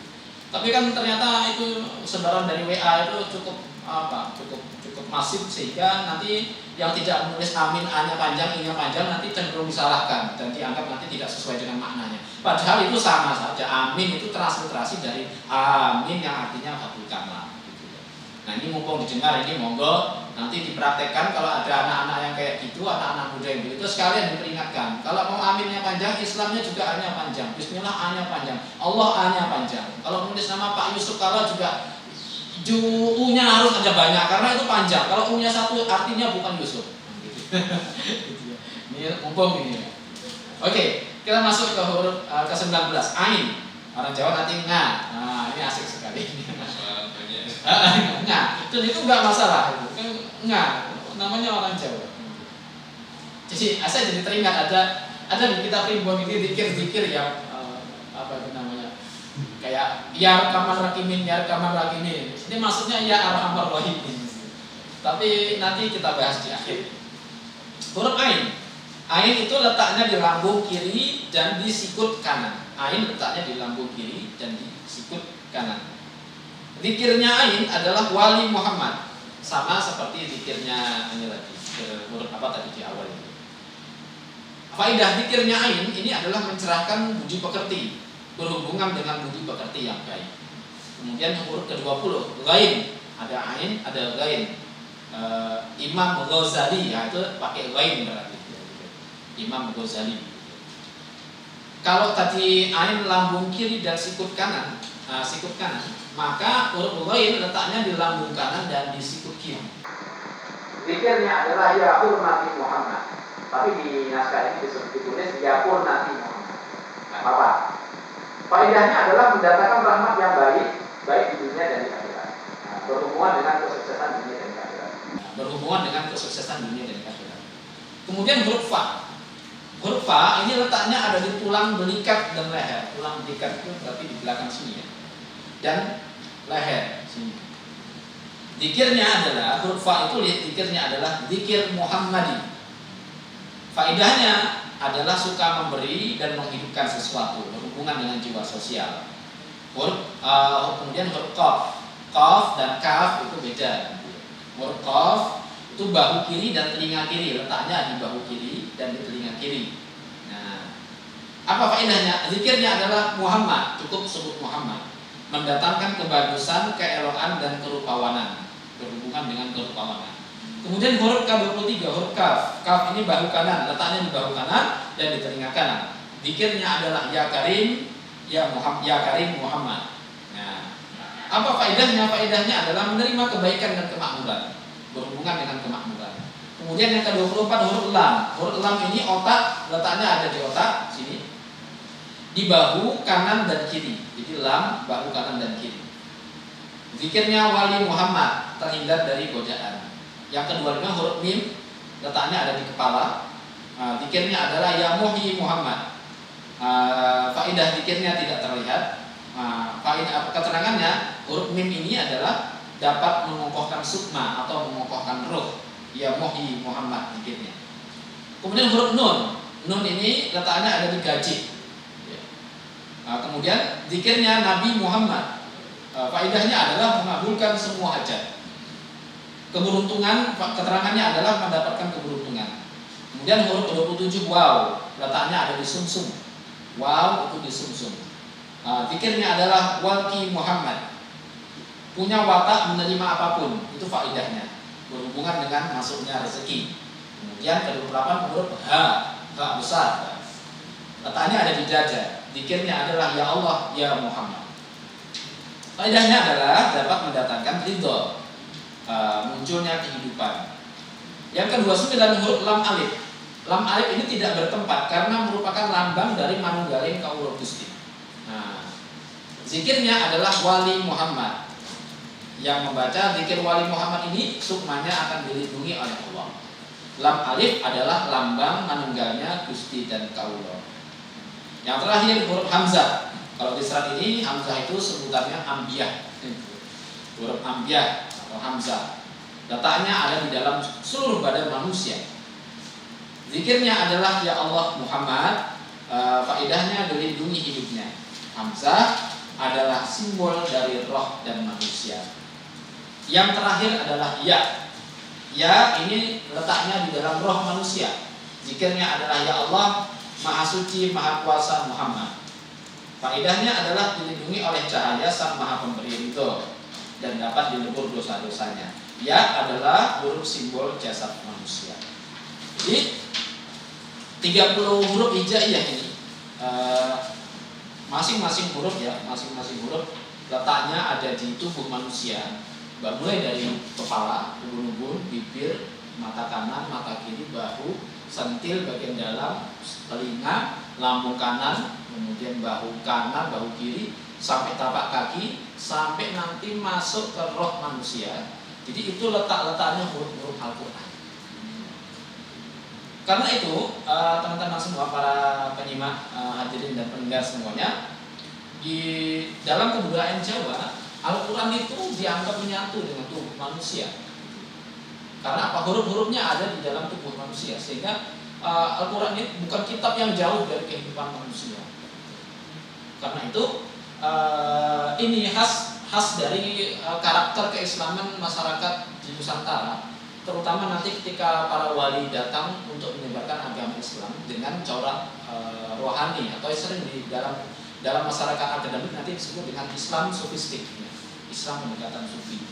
Tapi kan ternyata itu sebaran dari WA itu cukup masif sehingga nanti yang tidak menulis amin A-nya panjang, I-nya panjang nanti cenderung disalahkan dan dianggap nanti tidak sesuai dengan maknanya. Padahal itu sama saja. Amin itu transliterasi dari amin yang artinya kabulkanlah. Gitu. Nah ini mumpung didengar ini monggo nanti dipraktekkan kalau ada anak-anak yang kayak gitu, anak-anak muda yang begitu sekalian diperingatkan. Kalau mau aminnya panjang, Islamnya juga A-nya panjang. Bismillah A-nya panjang, Allah A-nya panjang. Kalau menulis nama Pak Yusuf Kala juga U-nya harus ada banyak karena itu panjang. Kalau U-nya 1 artinya bukan Yusuf. Ini mumpung ini. Oke, kita masuk ke huruf ke-19 Ain. Orang Jawa nanti nga. Nah, ini asik sekali. Nga. Dan itu enggak masalah itu. Nga. Namanya orang Jawa. Jadi saya jadi teringat ada di kitab Primbon ini zikir-zikir yang apa itu namanya? Kayak ya kamar rakimin. Ini maksudnya ya arhamar rahimin. Tapi nanti kita bahas di akhir. Huruf Ain. Ain itu letaknya di lambung kiri dan di sikut kanan. Ain letaknya di lambung kiri dan di sikut kanan. Zikirnya Ain adalah wali Muhammad. Sama seperti zikirnya ini lagi. Huruf apa tadi di awal itu. Faidah zikirnya Ain ini adalah mencerahkan budi pekerti. Berhubungan dengan budi pekerti yang baik. Kemudian huruf ke-20 Ghain, ada Ain, ada Ghain. Imam Ghazali ya itu pakai Ghain berarti. Imam Ghazali. Kalau tadi Ain lambung kiri dan sikut kanan, maka huruf Ghain letaknya di lambung kanan dan di sikut kiri. Zikirnya adalah ya hurmati Muhammad. Tapi di naskah ini ditulis ya hurmati Muhammad. Enggak apa-apa. Faedahnya adalah mendatangkan rahmat yang baik di dunia dan di akhirat. Berhubungan dengan kesuksesan dunia dan di akhirat. Kemudian huruf fa. Huruf fa ini letaknya ada di tulang belikat dan leher. Tulang belikat itu berarti di belakang sini ya. Dan leher sini. Zikirnya adalah huruf fa itu zikirnya adalah zikir Muhammadi. Faedahnya adalah suka memberi dan menghidupkan sesuatu berhubungan dengan jiwa sosial. Kemudian huruf qaf dan kaf itu beda. Huruf qaf itu bahu kiri dan telinga kiri, letaknya di bahu kiri dan di telinga kiri. Nah, apa faedahnya? Zikirnya adalah Muhammad, cukup sebut Muhammad, mendatangkan kebagusan, keelokan dan kerupawanan, berhubungan dengan kerupawanan. Kemudian huruf K23, huruf kaf. Kaf ini bahu kanan, letaknya di bahu kanan dan di telinga kanan. Zikirnya adalah ya Karim, ya Muhammad. Nah, apa faedahnya? Faedahnya adalah menerima kebaikan dan kemakmuran, berhubungan dengan kemakmuran. Kemudian yang ke-24 huruf lam. Huruf lam ini otak, letaknya ada di otak sini. di bahu kanan dan kiri. Jadi lam, bahu kanan dan kiri. Zikirnya wali Muhammad, terhindar dari godaan. Yang kedua huruf mim, letaknya ada di kepala. Zikirnya adalah ya muhyi Muhammad. Faidah zikirnya tidak terlihat. Faidah keterangannya huruf mim ini adalah dapat mengokohkan sukma atau mengokohkan ruh. Ya muhyi Muhammad zikirnya. Kemudian huruf nun. Nun ini letaknya ada di gaji. Kemudian zikirnya Nabi Muhammad. Faedahnya adalah mengabulkan semua hajat. Keberuntungan, keterangannya adalah mendapatkan keberuntungan. Kemudian huruf 27 waw, letaknya ada di sumsum. Waw itu di sumsum. Zikirnya adalah walki Muhammad. Punya watak menerima apapun, itu faedahnya. Berhubungan dengan masuknya rezeki. Kemudian ke-28 huruf ha besar. Letaknya ada di dada. Zikirnya adalah ya Allah, ya Muhammad. Faedahnya adalah dapat mendatangkan ridho, munculnya kehidupan. Yang ke-29 huruf lam alif. Lam alif ini tidak bertempat karena merupakan lambang dari manunggaling kawula Gusti. Zikirnya adalah wali Muhammad. Yang membaca zikir wali Muhammad ini sukmanya akan dilindungi oleh Allah. Lam alif adalah lambang manunggalnya Gusti dan kawula. Yang terakhir huruf hamzah. Kalau di surat ini hamzah itu sebutannya ambiyah. Huruf ambiyah atau hamzah. Letaknya ada di dalam seluruh badan manusia. Zikirnya adalah ya Allah Muhammad. Faedahnya dilindungi hidupnya. Hamzah adalah simbol dari roh dan manusia. Yang terakhir adalah ya. Ya ini letaknya di dalam roh manusia. Zikirnya adalah ya Allah Maha Suci Maha Kuasa Muhammad. Faedahnya adalah dilindungi oleh cahaya Sang Maha Pemberi ridho dan dapat dilebur dosa-dosanya. Ya adalah huruf simbol jasad manusia. Jadi 30 huruf hijaiyah ini masing-masing huruf letaknya ada di tubuh manusia. Mulai dari kepala, ubun-ubun, bibir, mata kanan, mata kiri, bahu, sentil bagian dalam, telinga, lambung kanan, kemudian bahu kanan, bahu kiri, sampai tapak kaki, sampai nanti masuk ke roh manusia. Jadi itu letak-letaknya huruf-huruf Al-Quran. Karena itu teman-teman semua, para penyimak, hadirin dan pendengar semuanya, di dalam kebudayaan Jawa, Al-Quran itu dianggap menyatu dengan tubuh manusia. Karena apa? Huruf-hurufnya ada di dalam tubuh manusia, sehingga Al-Quran ini bukan kitab yang jauh dari kehidupan manusia. Karena itu ini khas dari karakter keislaman masyarakat di Nusantara, terutama nanti ketika para wali datang untuk menyebarkan agama Islam dengan corak rohani atau sering di dalam masyarakat akademik nanti disebut dengan Islam sufistik, Islam pendekatan sufi.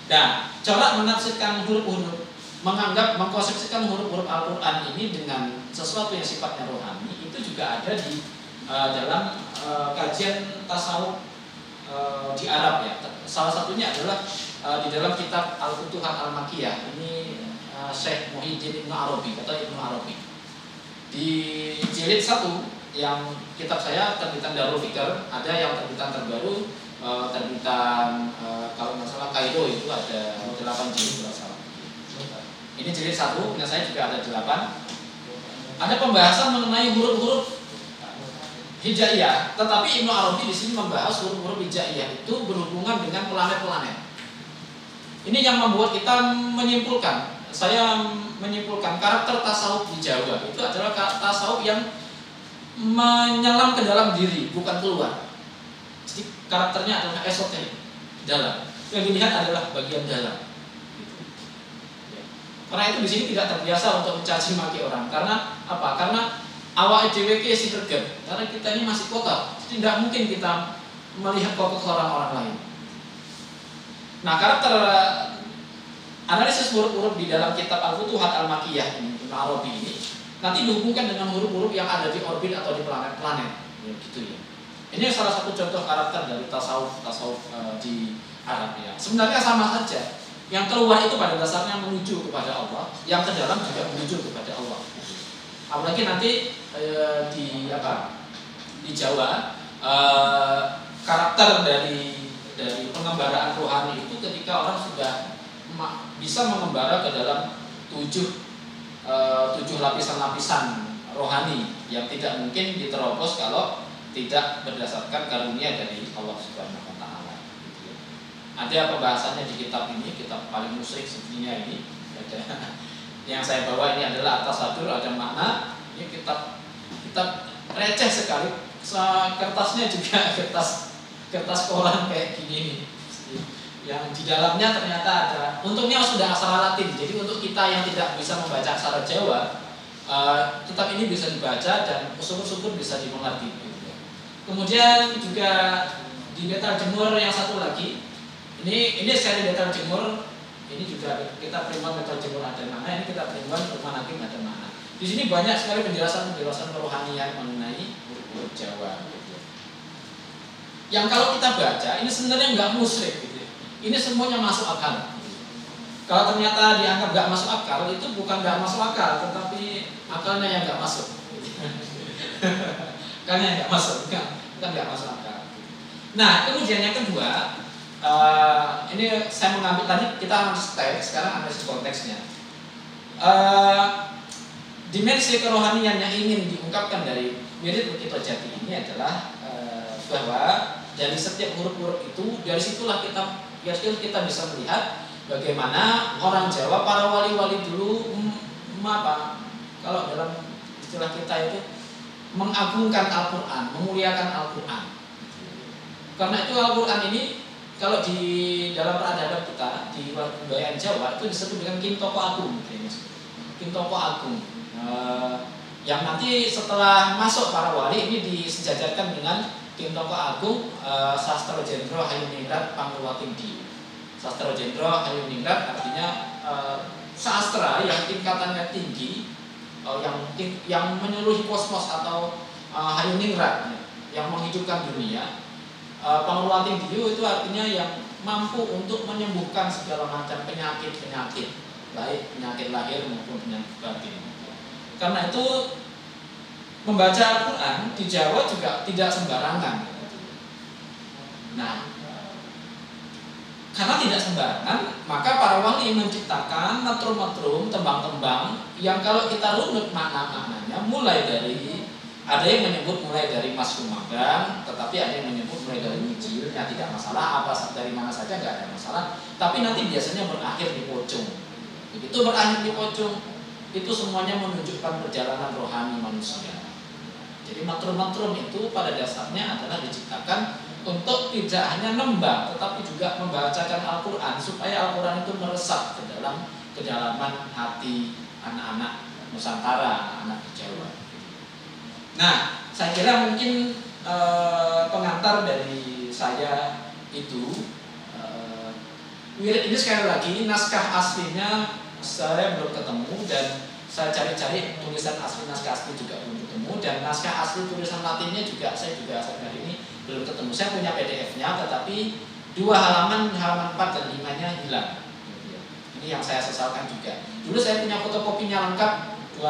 Nah, corak menafsirkan huruf-huruf, mengkonsepsikan huruf-huruf Al-Quran ini dengan sesuatu yang sifatnya rohani, itu juga ada di dalam kajian tasawuf di Arab ya. Salah satunya adalah di dalam kitab Al-Futuhat Al-Makkiyah. Ini Syekh Muhyiddin Ibnu Arabi atau Ibnu Arabi. Di jilid 1 yang kitab saya terbitan Darul Fikr, ada yang terbitan terbaru, terbitan kalau nggak salah Kaido itu ada 8 jilid kalau salah. Ini jilid 1, punya saya juga ada 8. Ada pembahasan mengenai huruf-huruf hijaiyah, tetapi Ibnu Arabi di sini membahas huruf-huruf hijaiyah itu berhubungan dengan planet-planet. Ini yang membuat kita menyimpulkan, saya menyimpulkan karakter tasawuf di Jawa itu adalah tasawuf yang menyelam ke dalam diri, bukan keluar. Jadi karakternya adalah esoterik, dalam. Yang dilihat adalah bagian dalam. Karena itu di sini tidak terbiasa untuk mencaci maki orang. Karena apa? Karena awak dhewe ki sing regep. Karena kita ini masih kotor. Tidak mungkin kita melihat kotoran orang lain. Nah, karakter analisis huruf-huruf di dalam kitab Al-Futuhat Al-Makkiyah ini, Ibnu Arabi ini, nanti dihubungkan dengan huruf-huruf yang ada di orbit atau di planet-planet, ya, gitu ya. Ini salah satu contoh karakter dari tasawuf di Arab ya. Sebenarnya sama saja. Yang keluar itu pada dasarnya menuju kepada Allah, yang ke dalam juga menuju kepada Allah. Apalagi nanti di Jawa, karakter dari pengembaraan rohani itu ketika orang sudah bisa mengembara ke dalam tujuh lapisan-lapisan rohani yang tidak mungkin diterobos kalau tidak berdasarkan karunia dari Allah Subhanahu wa taala. Ada pembahasannya di kitab ini, kitab paling musyrik sedunia ini. Ada yang saya bawa ini adalah At-Tasadur, ada makna. Ini kitab receh sekali. Kertasnya juga kertas koran kayak gini nih. Yang di dalamnya ternyata ada, untungnya sudah aksara Latin. Jadi untuk kita yang tidak bisa membaca aksara Jawa, kitab ini bisa dibaca dan syukur-syukur bisa dimengerti. Kemudian juga di Betal Jemur yang satu lagi, ini seri Betal Jemur, ini juga kita primbon Betal Jemur ada mana, ini kita primbon Rumah Hakim ada mana. Di sini banyak sekali penjelasan kerohanian mengenai huruf Jawa. Yang kalau kita baca ini sebenarnya nggak musyrik. Ini semuanya masuk akal. Kalau ternyata dianggap nggak masuk akal, itu bukan nggak masuk akal, tetapi akalnya yang nggak masuk. Akalnya yang nggak masuk, bukan nggak masuk akal. Nah, kemudian yang kedua, ini saya mengambil tadi kita analisis teks, sekarang analisis konteksnya. Dimensi kerohanian yang ingin diungkapkan dari Wirid Bukit Jati ini adalah bahwa dari setiap huruf-huruf itu, dari situlah kita bisa melihat bagaimana orang Jawa, para wali-wali dulu kalau dalam istilah kita itu mengagungkan Al-Quran, memuliakan Al-Quran. Karena itu Al-Quran ini kalau di dalam peradaban kita di kebudayaan Jawa itu disebut dengan Kintoko Agung, Kintoko Agung. Yang nanti setelah masuk para wali ini disejajarkan dengan Kintoko Agung Sastra Jendro Hayuningrat Pangluwatingdi. Sastra Jendro Hayuningrat artinya sastra yang tingkatannya tinggi, yang menyeluruhi kosmos atau Hayuningrat yang menghidupkan dunia. Pangluwatingdi itu artinya yang mampu untuk menyembuhkan segala macam penyakit-penyakit, baik penyakit lahir maupun penyakit batin. Karena itu membaca Al-Quran di Jawa juga tidak sembarangan. Nah, karena tidak sembarangan, maka para wali menciptakan metrum-metrum, tembang-tembang yang kalau kita runut makna-maknanya mulai dari, ada yang menyebut mulai dari Mas Kumagang, tetapi ada yang menyebut mulai dari Mijil, ya tidak masalah, apa dari mana saja nggak ada masalah. Tapi nanti biasanya berakhir di pocong. Begitu berakhir di pocong, itu semuanya menunjukkan perjalanan rohani manusia. Jadi matrum-matrum itu pada dasarnya adalah diciptakan untuk tidak hanya nembang, tetapi juga membacakan Al-Quran supaya Al-Quran itu meresap ke dalam kedalaman hati anak-anak Nusantara, anak-anak Jawa. Nah, saya kira mungkin pengantar dari saya itu Wirid ini sekali lagi naskah aslinya saya belum ketemu dan saya cari-cari tulisan asli naskah asli juga belum ketemu dan naskah asli tulisan Latinnya juga saya hari ini belum ketemu. Saya punya PDF-nya tetapi 2 halaman 4 dan 5-nya hilang. Ini yang saya sesalkan juga. Dulu saya punya fotokopinya lengkap 4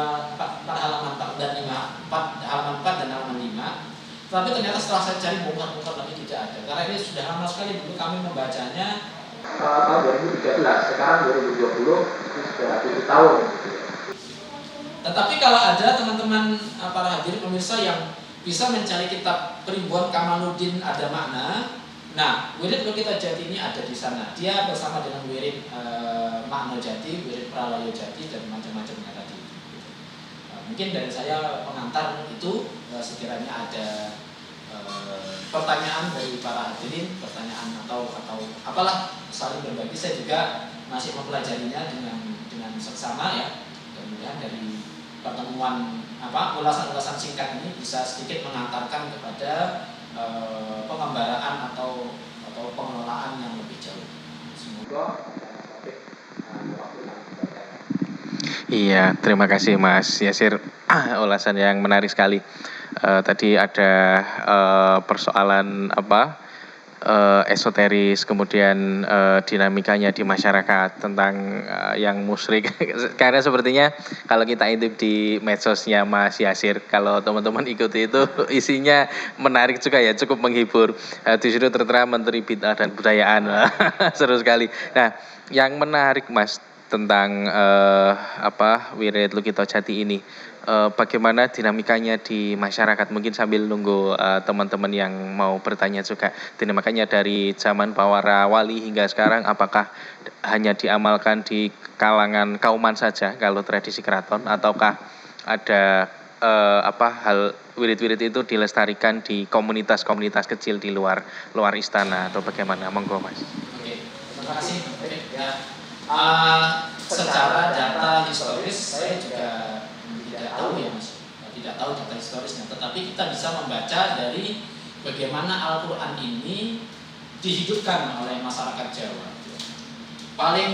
halaman 4 dan 5, 4 halaman 4 dan halaman 5. Tapi ternyata setelah saya cari bongkar-bongkar lagi tidak ada. Karena ini sudah lama sekali dulu kami membacanya tahun 2013, sekarang 2020 itu sudah 7 tahun. Tetapi kalau ada teman-teman para hadirin pemirsa yang bisa mencari kitab Primbon Kamaluddin ada makna, nah Wirid Bukit Jati ini ada di sana. Dia bersama dengan Wirid Makna Jati, Wirid Pralayo Jati dan macam-macamnya tadi. Mungkin dari saya pengantar itu sekiranya ada pertanyaan dari para hadirin, pertanyaan atau apalah saling berbagi. Saya juga masih mempelajarinya dengan seksama ya. Kemudian dari pertemuan ulasan-ulasan singkat ini bisa sedikit mengantarkan kepada pengembaraan atau pengelolaan yang lebih jauh. Semoga Iya, terima kasih Mas Yasir. Ulasan yang menarik sekali. Tadi ada persoalan esoteris, kemudian dinamikanya di masyarakat tentang yang musyrik. Karena sepertinya kalau kita intip di medsosnya Mas Yasir, kalau teman-teman ikuti itu isinya menarik juga ya, cukup menghibur. Di situ tertera Menteri Bid'ah dan Budayaan. Seru sekali. Nah, yang menarik Mas tentang Wirid Lukito Jati ini, bagaimana dinamikanya di masyarakat, mungkin sambil nunggu teman-teman yang mau bertanya juga, dinamikanya dari zaman Pawara Wali hingga sekarang, apakah hanya diamalkan di kalangan kauman saja kalau tradisi keraton, ataukah ada hal wirid-wirid itu dilestarikan di komunitas-komunitas kecil di luar istana, atau bagaimana? Monggo Mas. Oke, terima kasih. Ya. Secara data historis saya juga tidak tahu ya Mas, tidak tahu data historisnya, tetapi kita bisa membaca dari bagaimana Al-Quran ini dihidupkan oleh masyarakat Jawa. Paling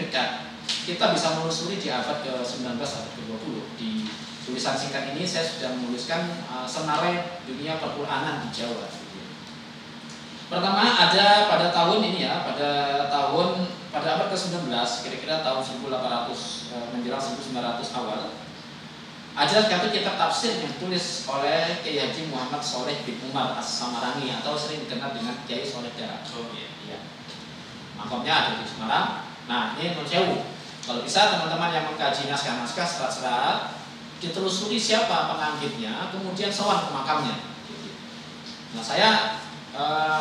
dekat kita bisa menelusuri di abad ke-19 atau ke-20. Di tulisan singkat ini saya sudah menuliskan senarai dunia perquranan di Jawa. Pertama ada pada tahun ini ya, pada abad ke-19, kira-kira tahun 1800 menjelang 1900 awal, ada satu kitab tafsir yang ditulis oleh Kiai Haji Muhammad Sholeh bin Umar As-Samarangi, atau sering dikenal dengan Kiai Sholeh Darat. Ya. Makamnya ada di Semarang. Nah, ini Nun Sewu. Kalau bisa teman-teman yang mengkaji naskah-naskah serat-serat, ditelusuri siapa penganggitnya, kemudian sowan ke makamnya. Nah, saya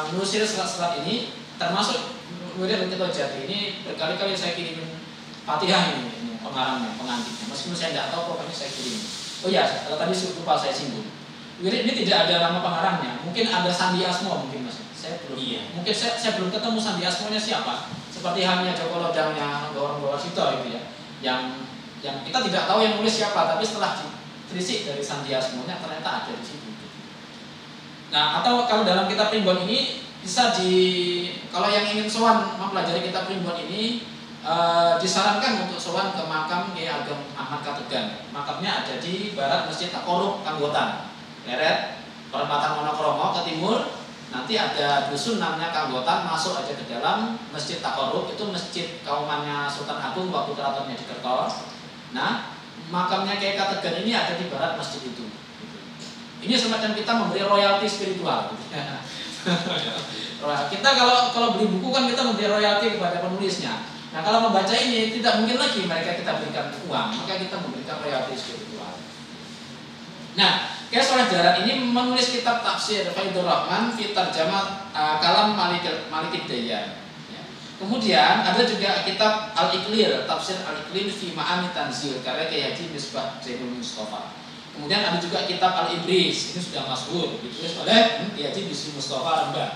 menelusuri serat-serat ini, termasuk Wirid Lukito Jati ini berkali-kali saya kirimin Fatihah ini pengarangnya, penganggitnya. Meskipun saya tidak tahu, pokoknya saya kirim. Oh iya, kalau tadi lupa saya singgung. Wirid ini tidak ada nama pengarangnya. Mungkin ada Sandi Asmo mungkin Mas. Saya belum. Iya. Mungkin saya belum ketemu Sandi Asmonya siapa. Seperti halnya Joko Lodangnya Gawang Sito itu ya. Yang kita tidak tahu yang nulis siapa, tapi setelah ditelisik dari Sandi Asmonya ternyata ada di situ. Nah, atau kalau dalam kitab primbon ini bisa kalau yang ingin sowan mempelajari kitab primbon ini, disarankan untuk sowan ke makam Kiai Ageng Ahmad Kategan. Makamnya ada di barat Masjid Takorup Kanggotan, leret perempatan Wonokromo ke timur. Nanti ada dusun namanya Kanggotan, masuk aja ke dalam Masjid Takorup, itu masjid kaumannya Sultan Agung waktu keratonnya di Kertos. Nah, makamnya Kiai Kategan ini ada di barat masjid itu. Ini semacam kita memberi royalti spiritual. Kita kalau beli buku kan kita memberi royalti kepada penulisnya. Nah, kalau membaca ini tidak mungkin lagi mereka kita berikan uang, maka kita memberikan royalti spiritual. Nah, Kiai Sholeh Darat ini menulis kitab tafsir Faidur Rahman fi Tarjamah Kalam Malikid Dayan. Ya. Kemudian ada juga kitab Al-Iqlil, tafsir Al-Iqlil fi Ma'ani Tanzil karya Kiai Haji Misbah Zainul Mustafa. Kemudian ada juga kitab Al-Ibris, ini sudah masyhur, ditulis oleh Kiai Haji Bisri Mustafa Rembang.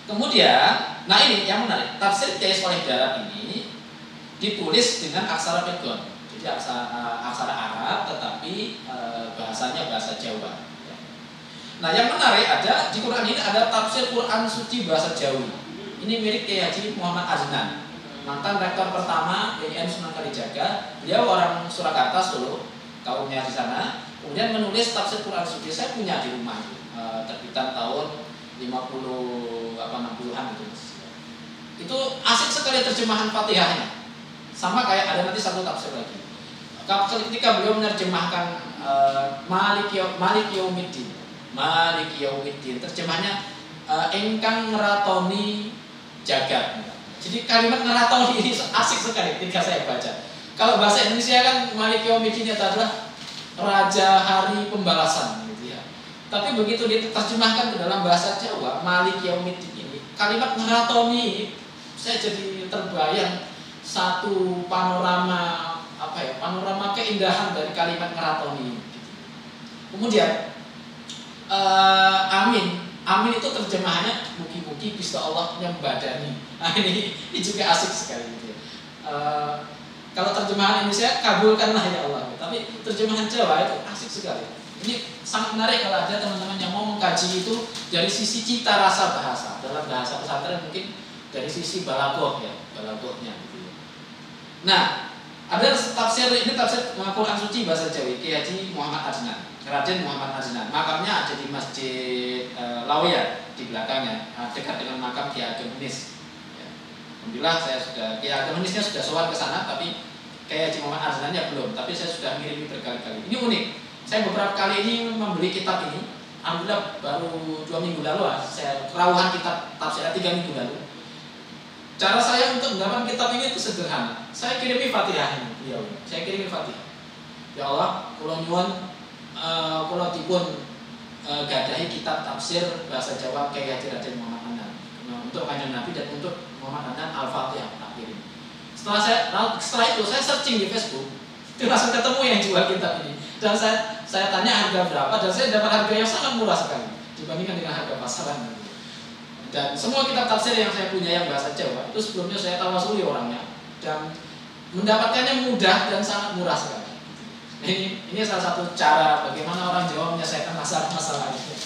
Kemudian, nah ini yang menarik, tafsir Kiai Sholeh Darat ini ditulis dengan aksara pegon, jadi aksara Arab, tetapi bahasanya bahasa Jawa. Nah, yang menarik ada di Quran ini ada tafsir Quran suci bahasa Jawi. Ini milik Kiai Haji Muhammad Aznan, mantan rektor pertama IAIN Sunan Kalijaga. Beliau orang Surakarta, Solo, kaumnya di sana. Kemudian menulis tafsir Quran suci, saya punya di rumah, terbitan tahun 60-an gitu. Itu asik sekali terjemahan Fatihahnya. Sama kayak ada nanti satu tafsir lagi. Ketika beliau menerjemahkan Malik Yaumiddin, terjemahnya engkang ngeratoni jagat. Jadi kalimat ngeratoni ini asik sekali ketika saya baca. Kalau bahasa Indonesia kan Malik Yaumiddin itu adalah Raja Hari Pembalasan gitu ya. Tapi begitu diterjemahkan ke dalam bahasa Jawa, Malik Yaumiddin ini, kalimat ngeratoni, saya jadi terbayang satu panorama panorama keindahan dari kalimat ngeratoni. Kemudian amin itu terjemahannya mugi-mugi bisa Allah nyembadani. Nah, ini juga asik sekali gitu ya. Kalau terjemahan Indonesia kabulkanlah ya Allah, tapi terjemahan Jawa itu asik sekali. Ini sangat menarik kalau ada teman-teman yang mau mengkaji itu dari sisi cita rasa bahasa. Dalam bahasa pesantren mungkin dari sisi balaghahnya gitu ya. Nah, ada tafsir Quran suci bahasa Jawa Kiai Haji Muhammad Aznan. Raden Muhammad Adnan. Makamnya ada di Masjid Lawiyah di belakangnya, dekat dengan makam Ki Ageng Unis. Ya. Alhamdulillah Ki Ageng Unisnya sudah sowan ke sana, tapi kayak Haji Muhammad Adnannya belum. Tapi saya sudah ngirimi berkali-kali. Ini unik. Saya beberapa kali ini membeli kitab ini. Alhamdulillah baru 2 minggu lalu saya kerawuhan kitab tafsir 3 minggu lalu. Cara saya untuk mendapatkan kitab ini itu sederhana. Saya kirimi Fatihah ini. Saya kirimi Fatihah. Ya Allah, kula nyuwun kula dipun gadahi kitab tafsir bahasa Jawa Kyai Haji Raden Muhammad Adnan untuk Kanjeng Nabi dan untuk Muhammad Adnan Al-Fatihah tak kirim. Setelah itu saya searching di Facebook, itu langsung ketemu yang jual kitab ini. Dan saya tanya harga berapa dan saya dapat harga yang sangat murah sekali dibandingkan dengan harga pasaran. Dan semua kitab tafsir yang saya punya yang bahasa Jawa itu sebelumnya saya tawasuli orangnya dan mendapatkannya mudah dan sangat murah sekali. Ini salah satu cara bagaimana orang Jawa menyelesaikan masalah-masalah itu.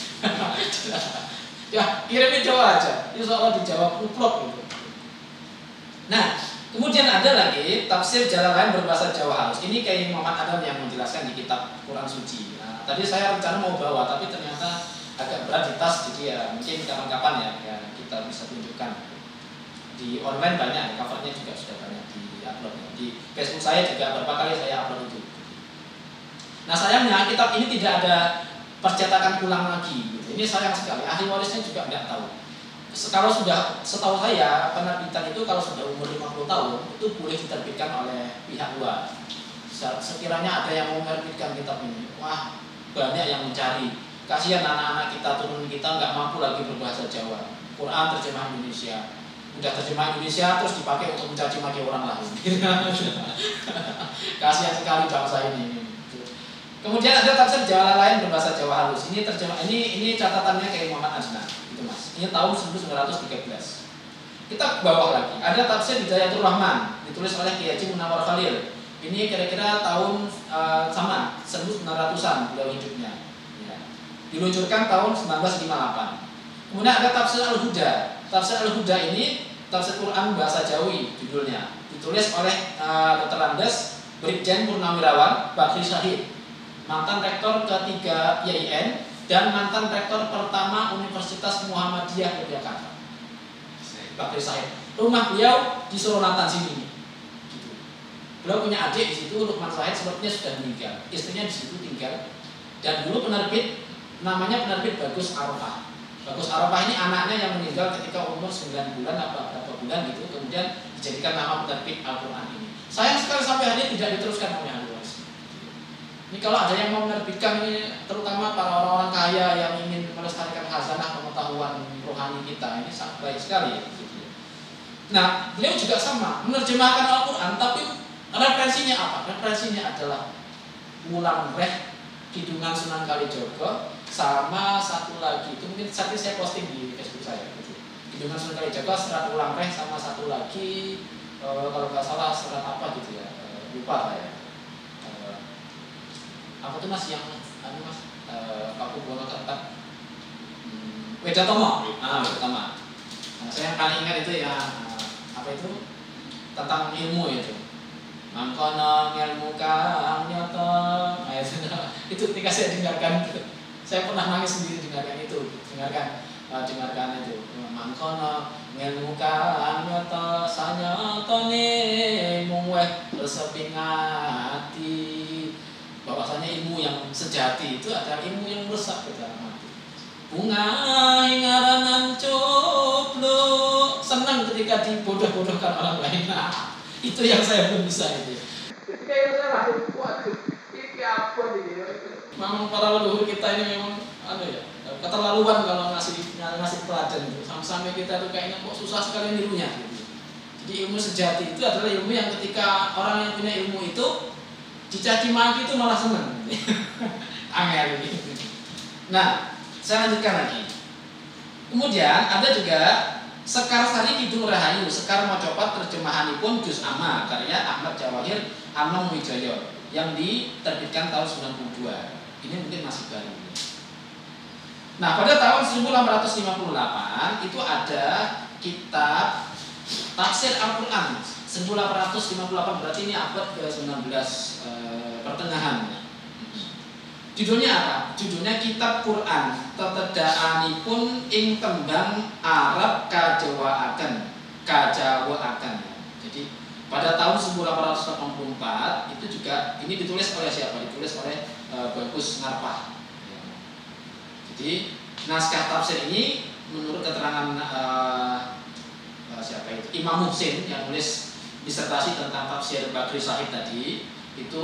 Ya, kirimin Jawa aja. Ini soal dijawab kuplok gitu. Nah, kemudian ada lagi tafsir Jalalain berbahasa Jawa halus. Ini kayak Muhammad Adam yang menjelaskan di kitab Quran Suci. Nah, tadi saya rencana mau bawa, tapi ternyata agak berat di tas, jadi ya mungkin kapan-kapan ya kita bisa tunjukkan. Di online banyak, covernya juga sudah banyak di upload. Di Facebook saya juga beberapa kali saya upload itu. Nah sayangnya kitab ini tidak ada percetakan ulang lagi. Gitu. Ini sayang sekali. Ahli warisnya juga nggak tahu. Kalau sudah, setahu saya penerbitan itu kalau sudah umur 50 tahun itu boleh diterbitkan oleh pihak luar. Sekiranya ada yang mau menerbitkan kitab ini, wah banyak yang mencari. Kasihan anak-anak kita, turun kita nggak mampu lagi berbahasa Jawa. Quran terjemahan Indonesia, udah terjemahan Indonesia terus dipakai untuk mencaci maki orang lain. Kasihan sekali bangsa ini. Kemudian ada tafsir Jalalain berbahasa Jawa halus. Ini terjemah, ini catatannya kayak Muhammad Adnan. Ini tahun 1913. Kita ke bawah lagi. Ada tafsir Hidayatul Rahman ditulis oleh Kiai Haji Munawar Khalil. Ini kira-kira tahun sama 1900-an beliau hidupnya. Ya. Diluncurkan tahun 1958. Kemudian ada tafsir Al-Huda. Tafsir Al-Huda ini tafsir Quran bahasa Jawi judulnya. Ditulis oleh Dr. Landes Brigjen Purnawirawan Bakri Syahid, mantan rektor ketiga YIN dan mantan rektor pertama Universitas Muhammadiyah Yogyakarta. Bakri Syahid. Rumah beliau di Suronatan sini. Gitu. Beliau punya adik di situ, Lukman Syahid sepertinya sudah meninggal. Istrinya di situ tinggal. Dan dulu penerbit namanya penerbit Bagus Arafah. Bagus Arafah ini anaknya yang meninggal ketika umur 9 bulan atau berapa bulan gitu. Kemudian dijadikan nama penerbit Al-Quran ini. Sayang sekali sampai hari ini tidak diteruskan oleh ahli waris. Ini kalau ada yang mau menerbitkan ini, terutama para orang-orang kaya yang ingin melestarikan khazanah pengetahuan rohani kita, ini sangat baik sekali. Nah, beliau juga sama, menerjemahkan Al-Quran, tapi referensinya apa? Referensinya adalah Wulang Reh, Kidungan Sunan Kalijogo, sama satu lagi, itu mungkin saat ini saya posting di Facebook saya. Kidungan Sunan Kalijogo, serat Wulang Reh, sama satu lagi, kalau nggak salah serat apa gitu ya, lupa saya. Apa tuh mas yang mas Paku Buwono Keempat, Wedatomo, Wedatomo. Nah, saya yang paling ingat itu ya apa itu tentang ilmu itu. Mangkono ilmu kang nyoto. Nah, itu ketika saya dengarkan itu, saya pernah nangis sendiri dengarkan itu, dengarkan itu. Mangkono ilmu kang nyoto sanyotone muweh reseping ati. Bahwasanya ilmu yang sejati itu adalah ilmu yang meresap ke dalam hati. Bunga ingaranan coblok, senang ketika dibodoh-bodohkan orang lain. Nah, itu yang saya belum bisa itu. Ketika itu saya langsung waduh, ini apa ini? Memang para leluhur kita ini memang keterlaluan kalau ngasih teladan itu. Sampai kita tuh kayaknya kok susah sekali nirunya gitu. Jadi ilmu sejati itu adalah ilmu yang ketika orang yang punya ilmu itu dicaci maki itu malah senang. Angel ini. Nah, saya lanjutkan lagi. Kemudian ada juga Sekar Sari Kidung Rahayu, Sekar Mocopat terjemahanipun Juz Amma karya Ahmad Jawahir Anom Wijoyo yang diterbitkan tahun 92. Ini mungkin masih baru. Nah, pada tahun 1858 itu ada kitab Tafsir Al-Quran 1858, berarti ini abad ke-19 pertengahan. Judulnya apa? Judulnya Kitab Quran Tetedakaanipun ing tembang Arab kajawaaken. Jadi pada tahun 1884 itu juga ini ditulis oleh siapa? Ditulis oleh Bagus Ngarpah. Jadi naskah tafsir ini menurut keterangan siapa itu? Imam Muhsin yang nulis disertasi tentang tafsir Bakri Syahid tadi itu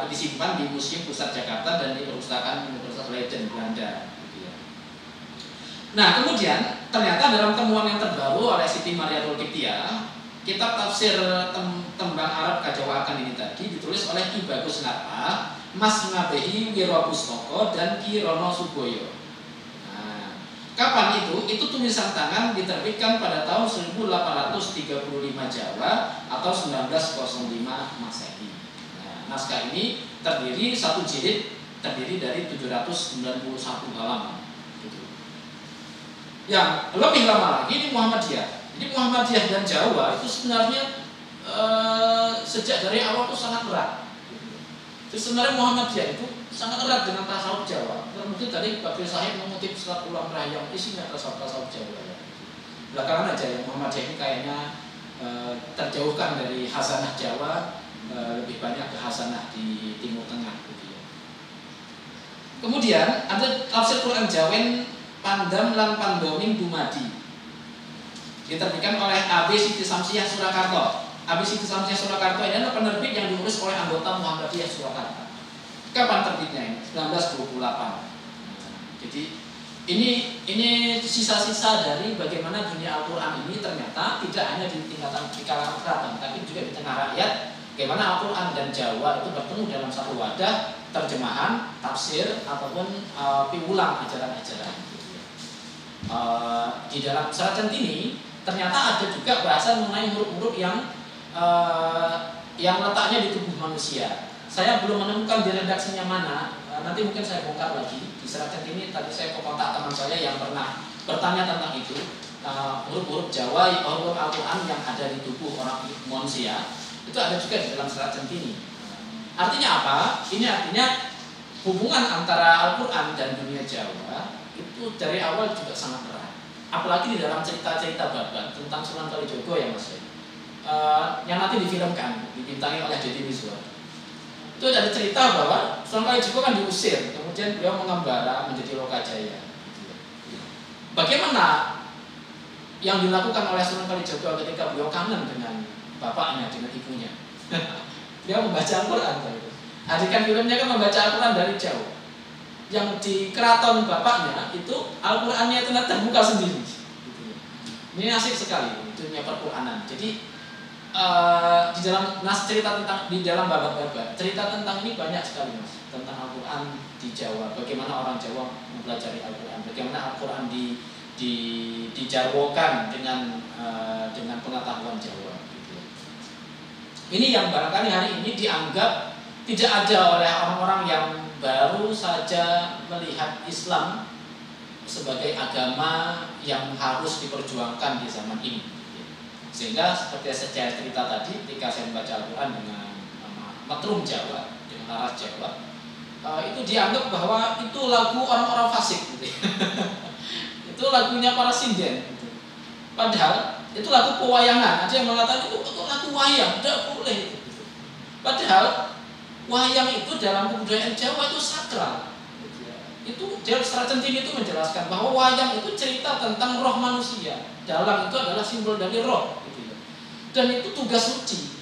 disimpan di Museum Pusat Jakarta dan di Perpustakaan Universitas Leiden Belanda. Nah, kemudian ternyata dalam temuan yang terbaru oleh Siti Mariatul Qibtiyah, kitab tafsir tembang Arab kajawaaken ini tadi ditulis oleh Ki Bagus Ngarpah, Mas Ngabehi Wirapustaka dan Ki Rono Suboyo. Nah, kapan itu? Itu tulisan tangan diterbitkan pada tahun 1835 Jawa atau 1905 Masehi. Nah, naskah ini terdiri satu jilid terdiri dari 791 halaman. Yang lebih lama lagi ini Muhammadiyah. Jadi Muhammadiyah dan Jawa itu sebenarnya sejak dari awal itu sangat erat. Jadi sebenarnya Muhammadiyah itu sangat erat dengan tasawuf Jawa. Mungkin tadi Pak Syahid mengutip surat ulang yang isinya tasawuf Jawa. Ya. Belakangan aja yang Muhammadiyah ini kayaknya terjauhkan dari hasanah Jawa, lebih banyak ke hasanah di Timur Tengah. Gitu ya. Kemudian ada tafsir Quran Jawen Pandam lan Pandoming Dumadi diterbitkan oleh AB Siti Samsiah Surakarta. AB Siti Samsiah Surakarta ini adalah penerbit yang diurus oleh anggota Muhammadiyah Surakarta. Kapan terbitnya ini? 1928. Jadi ini sisa-sisa dari bagaimana dunia Al-Quran ini ternyata tidak hanya di kalangan keraton, tapi juga di tengah rakyat. Bagaimana Al-Quran dan Jawa itu bertemu dalam satu wadah terjemahan, tafsir ataupun piulang ajaran-ajaran. Di dalam Serat Centini ternyata ada juga bahasan mengenai huruf-huruf yang letaknya di tubuh manusia. Saya belum menemukan di redaksinya mana. Nanti mungkin saya bongkar lagi di Serat Centini. Tadi saya kontak teman saya yang pernah bertanya tentang itu. Huruf-huruf Jawa, huruf Al-Quran yang ada di tubuh orang manusia itu ada juga di dalam Serat Centini. Artinya apa? Ini artinya hubungan antara Al-Quran dan dunia Jawa itu dari awal juga sangat erat. Apalagi di dalam cerita-cerita Babat tentang Sunan Kalijogo ya Mas. Yang nanti difilmkan, dibintangi oleh Deddy Mizwar. Itu ada cerita bahwa Sunan Kalijogo kan diusir, kemudian beliau mengembara menjadi Lokajaya. Bagaimana yang dilakukan oleh Sunan Kalijogo ketika beliau kangen dengan bapaknya, dengan ibunya? Beliau membaca Al-Quran. Adegan filmnya kan membaca Al-Quran dari jauh. Yang di keraton bapaknya itu Al-Qurannya itu terbuka sendiri. Ini asik sekali dunia per-Quranan. Jadi di dalam cerita tentang di dalam babat-babat cerita tentang ini banyak sekali Mas, tentang Al-Quran di Jawa. Bagaimana orang Jawa mempelajari Al-Quran, bagaimana Al-Quran dijarwokan dengan pengetahuan Jawa. Gitu. Ini yang barangkali hari ini dianggap tidak ada oleh orang-orang yang baru saja melihat Islam sebagai agama yang harus diperjuangkan di zaman ini. Sehingga seperti saya cerita tadi, ketika saya membaca Al-Quran dengan metrum Jawa, dengan laras Jawa, itu dianggap bahwa itu lagu orang-orang fasik, gitu. Itu lagunya para sinden. Gitu. Padahal itu lagu pewayangan. Ada yang mengatakan itu lagu wayang, tidak boleh. Gitu. Padahal wayang itu dalam kebudayaan Jawa itu sakral. Itu Serat Centini itu menjelaskan bahwa wayang itu cerita tentang roh manusia. Dalang itu adalah simbol dari roh. Dan itu tugas suci.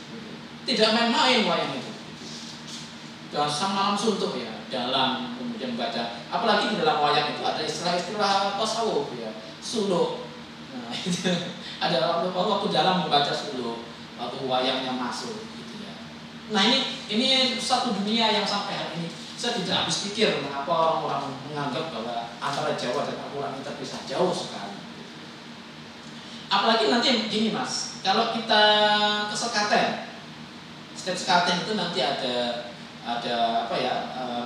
Tidak main-main wayang itu. Dan sang malam suntuk ya, dalam kemudian baca. Apalagi di dalam wayang itu ada istilah-istilah tasawuf ya, suluk. Nah, itu ada waktu dalam membaca suluk, waktu wayangnya masuk. Nah ini satu dunia yang sampai hari ini saya tidak habis pikir mengapa orang-orang menganggap bahwa antara Jawa dan Al-Quran itu terpisah jauh sekali. Apalagi nanti gini Mas, kalau kita ke Sekaten, setiap Sekaten itu nanti ada apa ya,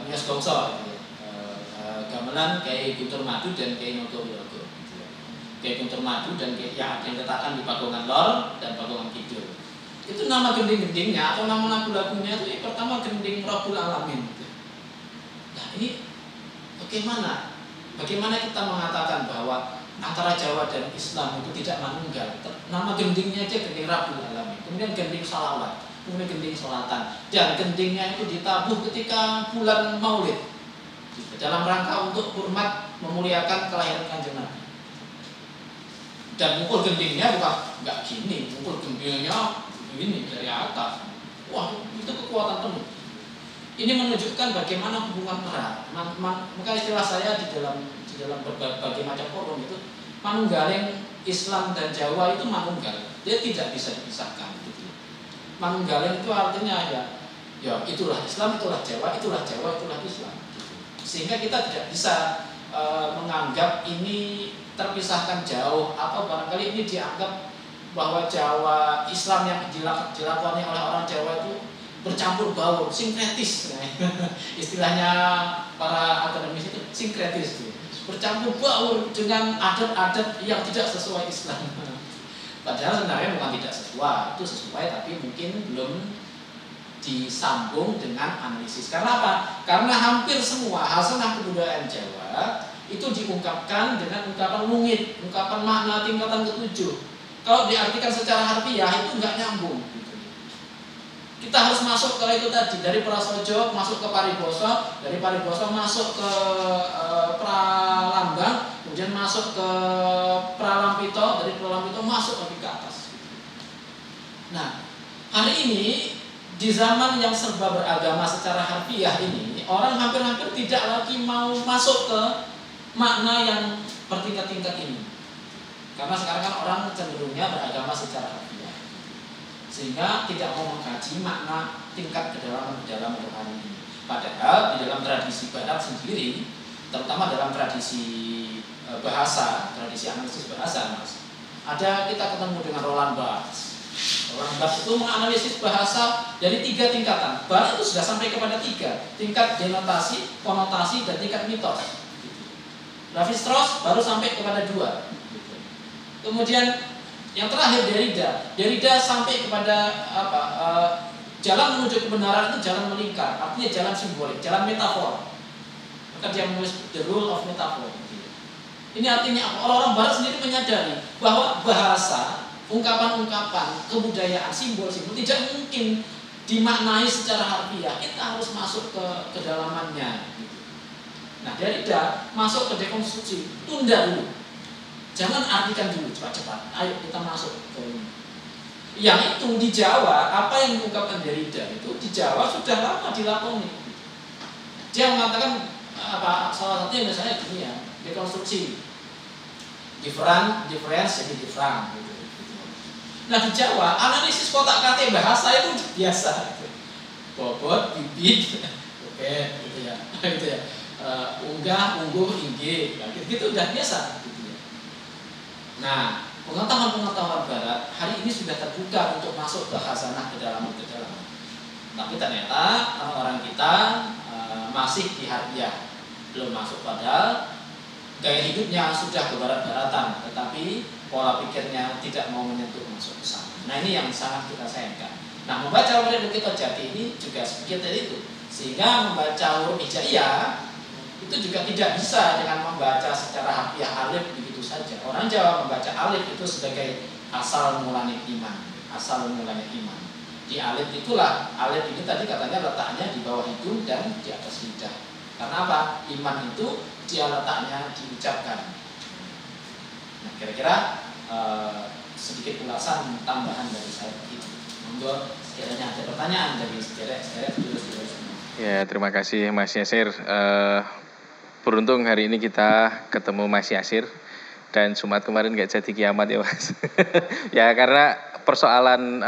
Mios Gongso, gitu ya. Gamelan Kiai Guntur Madu dan Kiai Noto Wilogo. Gitu ya. Kiai Guntur Madu dan yang diletakkan di Pagongan Lor dan Pagongan Kidul. Itu nama gending-gendingnya atau nama lagu-lagunya itu pertama gending Rabbul Alamin. Gitu. ini bagaimana kita mengatakan bahwa antara Jawa dan Islam itu tidak manunggal? Nama gendingnya aja gending Rabbul Alamin, kemudian gending salawat, kemudian gending sholatan, dan gendingnya itu ditabuh ketika bulan Maulid, dalam rangka untuk hormat memuliakan kelahiran Kanjeng Nabi. Dan mukul gendingnya bukan nggak gini, mukul gendingnya ini dari atas. Wah, itu kekuatan penuh. Ini menunjukkan bagaimana hubungan erat. Maka istilah saya di dalam berbagai macam forum itu, manunggaling Islam dan Jawa itu manunggal. Dia tidak bisa dipisahkan. Gitu. Manunggaling itu artinya ya itulah Islam, itulah Jawa, itulah Islam. Gitu. Sehingga kita tidak bisa menganggap ini terpisahkan jauh, atau barangkali ini dianggap bahwa Jawa Islam yang dilakoni oleh orang Jawa itu bercampur baur, sinkretis. Istilahnya para akademis itu sinkretis, bercampur baur dengan adat-adat yang tidak sesuai Islam. Padahal sebenarnya bukan tidak sesuai, itu sesuai tapi mungkin belum disambung dengan analisis. Karena apa? Karena hampir semua hasanah kebudayaan Jawa itu diungkapkan dengan ungkapan mungit, ungkapan makna tingkatan ketujuh. Kalau diartikan secara harfiah itu nggak nyambung. Kita harus masuk ke itu tadi, dari Prasojo masuk ke Pariboso, dari Pariboso masuk ke Pralambang, kemudian masuk ke Pralampito, dari Pralampito masuk lagi ke atas. Nah, hari ini di zaman yang serba beragama secara harfiah ini, orang hampir-hampir tidak lagi mau masuk ke makna yang bertingkat-tingkat ini. Karena sekarang kan orang cenderungnya beragama secara harfiah, sehingga tidak mau mengkaji makna tingkat kedalaman rohani ini. Padahal di dalam tradisi Barat sendiri, terutama dalam tradisi bahasa, tradisi analisis bahasa, Mas, ada kita ketemu dengan Roland Barthes. Roland Barthes itu menganalisis bahasa dari 3 tingkatan. Barat itu sudah sampai kepada 3, tingkat denotasi, konotasi, dan tingkat mitos. Levi-Strauss baru sampai kepada 2. Kemudian yang terakhir Derrida sampai kepada jalan menuju kebenaran itu jalan melingkar, artinya jalan simbolik, jalan metafor. Maka dia menulis The Rule of Metaphor. Ini artinya apa? Orang-orang Barat sendiri menyadari bahwa bahasa, ungkapan-ungkapan, kebudayaan, simbol-simbol tidak mungkin dimaknai secara harfiah. Kita harus masuk ke kedalamannya. Nah, Derrida masuk ke dekonstruksi, tunda dulu. Jangan artikan dulu cepat-cepat. Ayo kita masuk ke ini. Yang itu di Jawa, apa yang diungkapkan Derrida itu di Jawa sudah lama dilakoni. Dia mengatakan salah satunya misalnya gini ya, dekonstruksi. Difference jadi different gitu. Nah, di Jawa analisis kotak kata bahasa itu biasa. Bobot, bibit, oke, gitu ya. Gitu ya. Unggah, ungguh, inggih, gitu udah biasa. Nah, pengetahuan Barat hari ini sudah terbuka untuk masuk ke khazanah kedalaman. Tapi ternyata orang-orang kita masih di harfiah, belum masuk, padahal gaya hidupnya sudah ke barat-baratan, tetapi pola pikirnya tidak mau menyentuh masuk ke sana. Nah, ini yang sangat kita sayangkan. Nah, membaca huruf kita jati ini juga sedikit dari itu, sehingga membaca huruf hijaiyah itu juga tidak bisa dengan membaca secara harfiah alif begitu saja. Orang Jawa membaca alif itu sebagai asal mulanya iman, Di alif itulah, alif ini tadi katanya letaknya di bawah hidung dan di atas lidah. Karena apa? Iman itu dia letaknya diucapkan. Nah, kira-kira sedikit ulasan tambahan dari saya begitu. Monggo sekiranya ada pertanyaan dari sederek Ya, terima kasih Mas Yasir. Beruntung hari ini kita ketemu Mas Yasir, dan Jumat kemarin nggak jadi kiamat ya Mas. Ya karena persoalan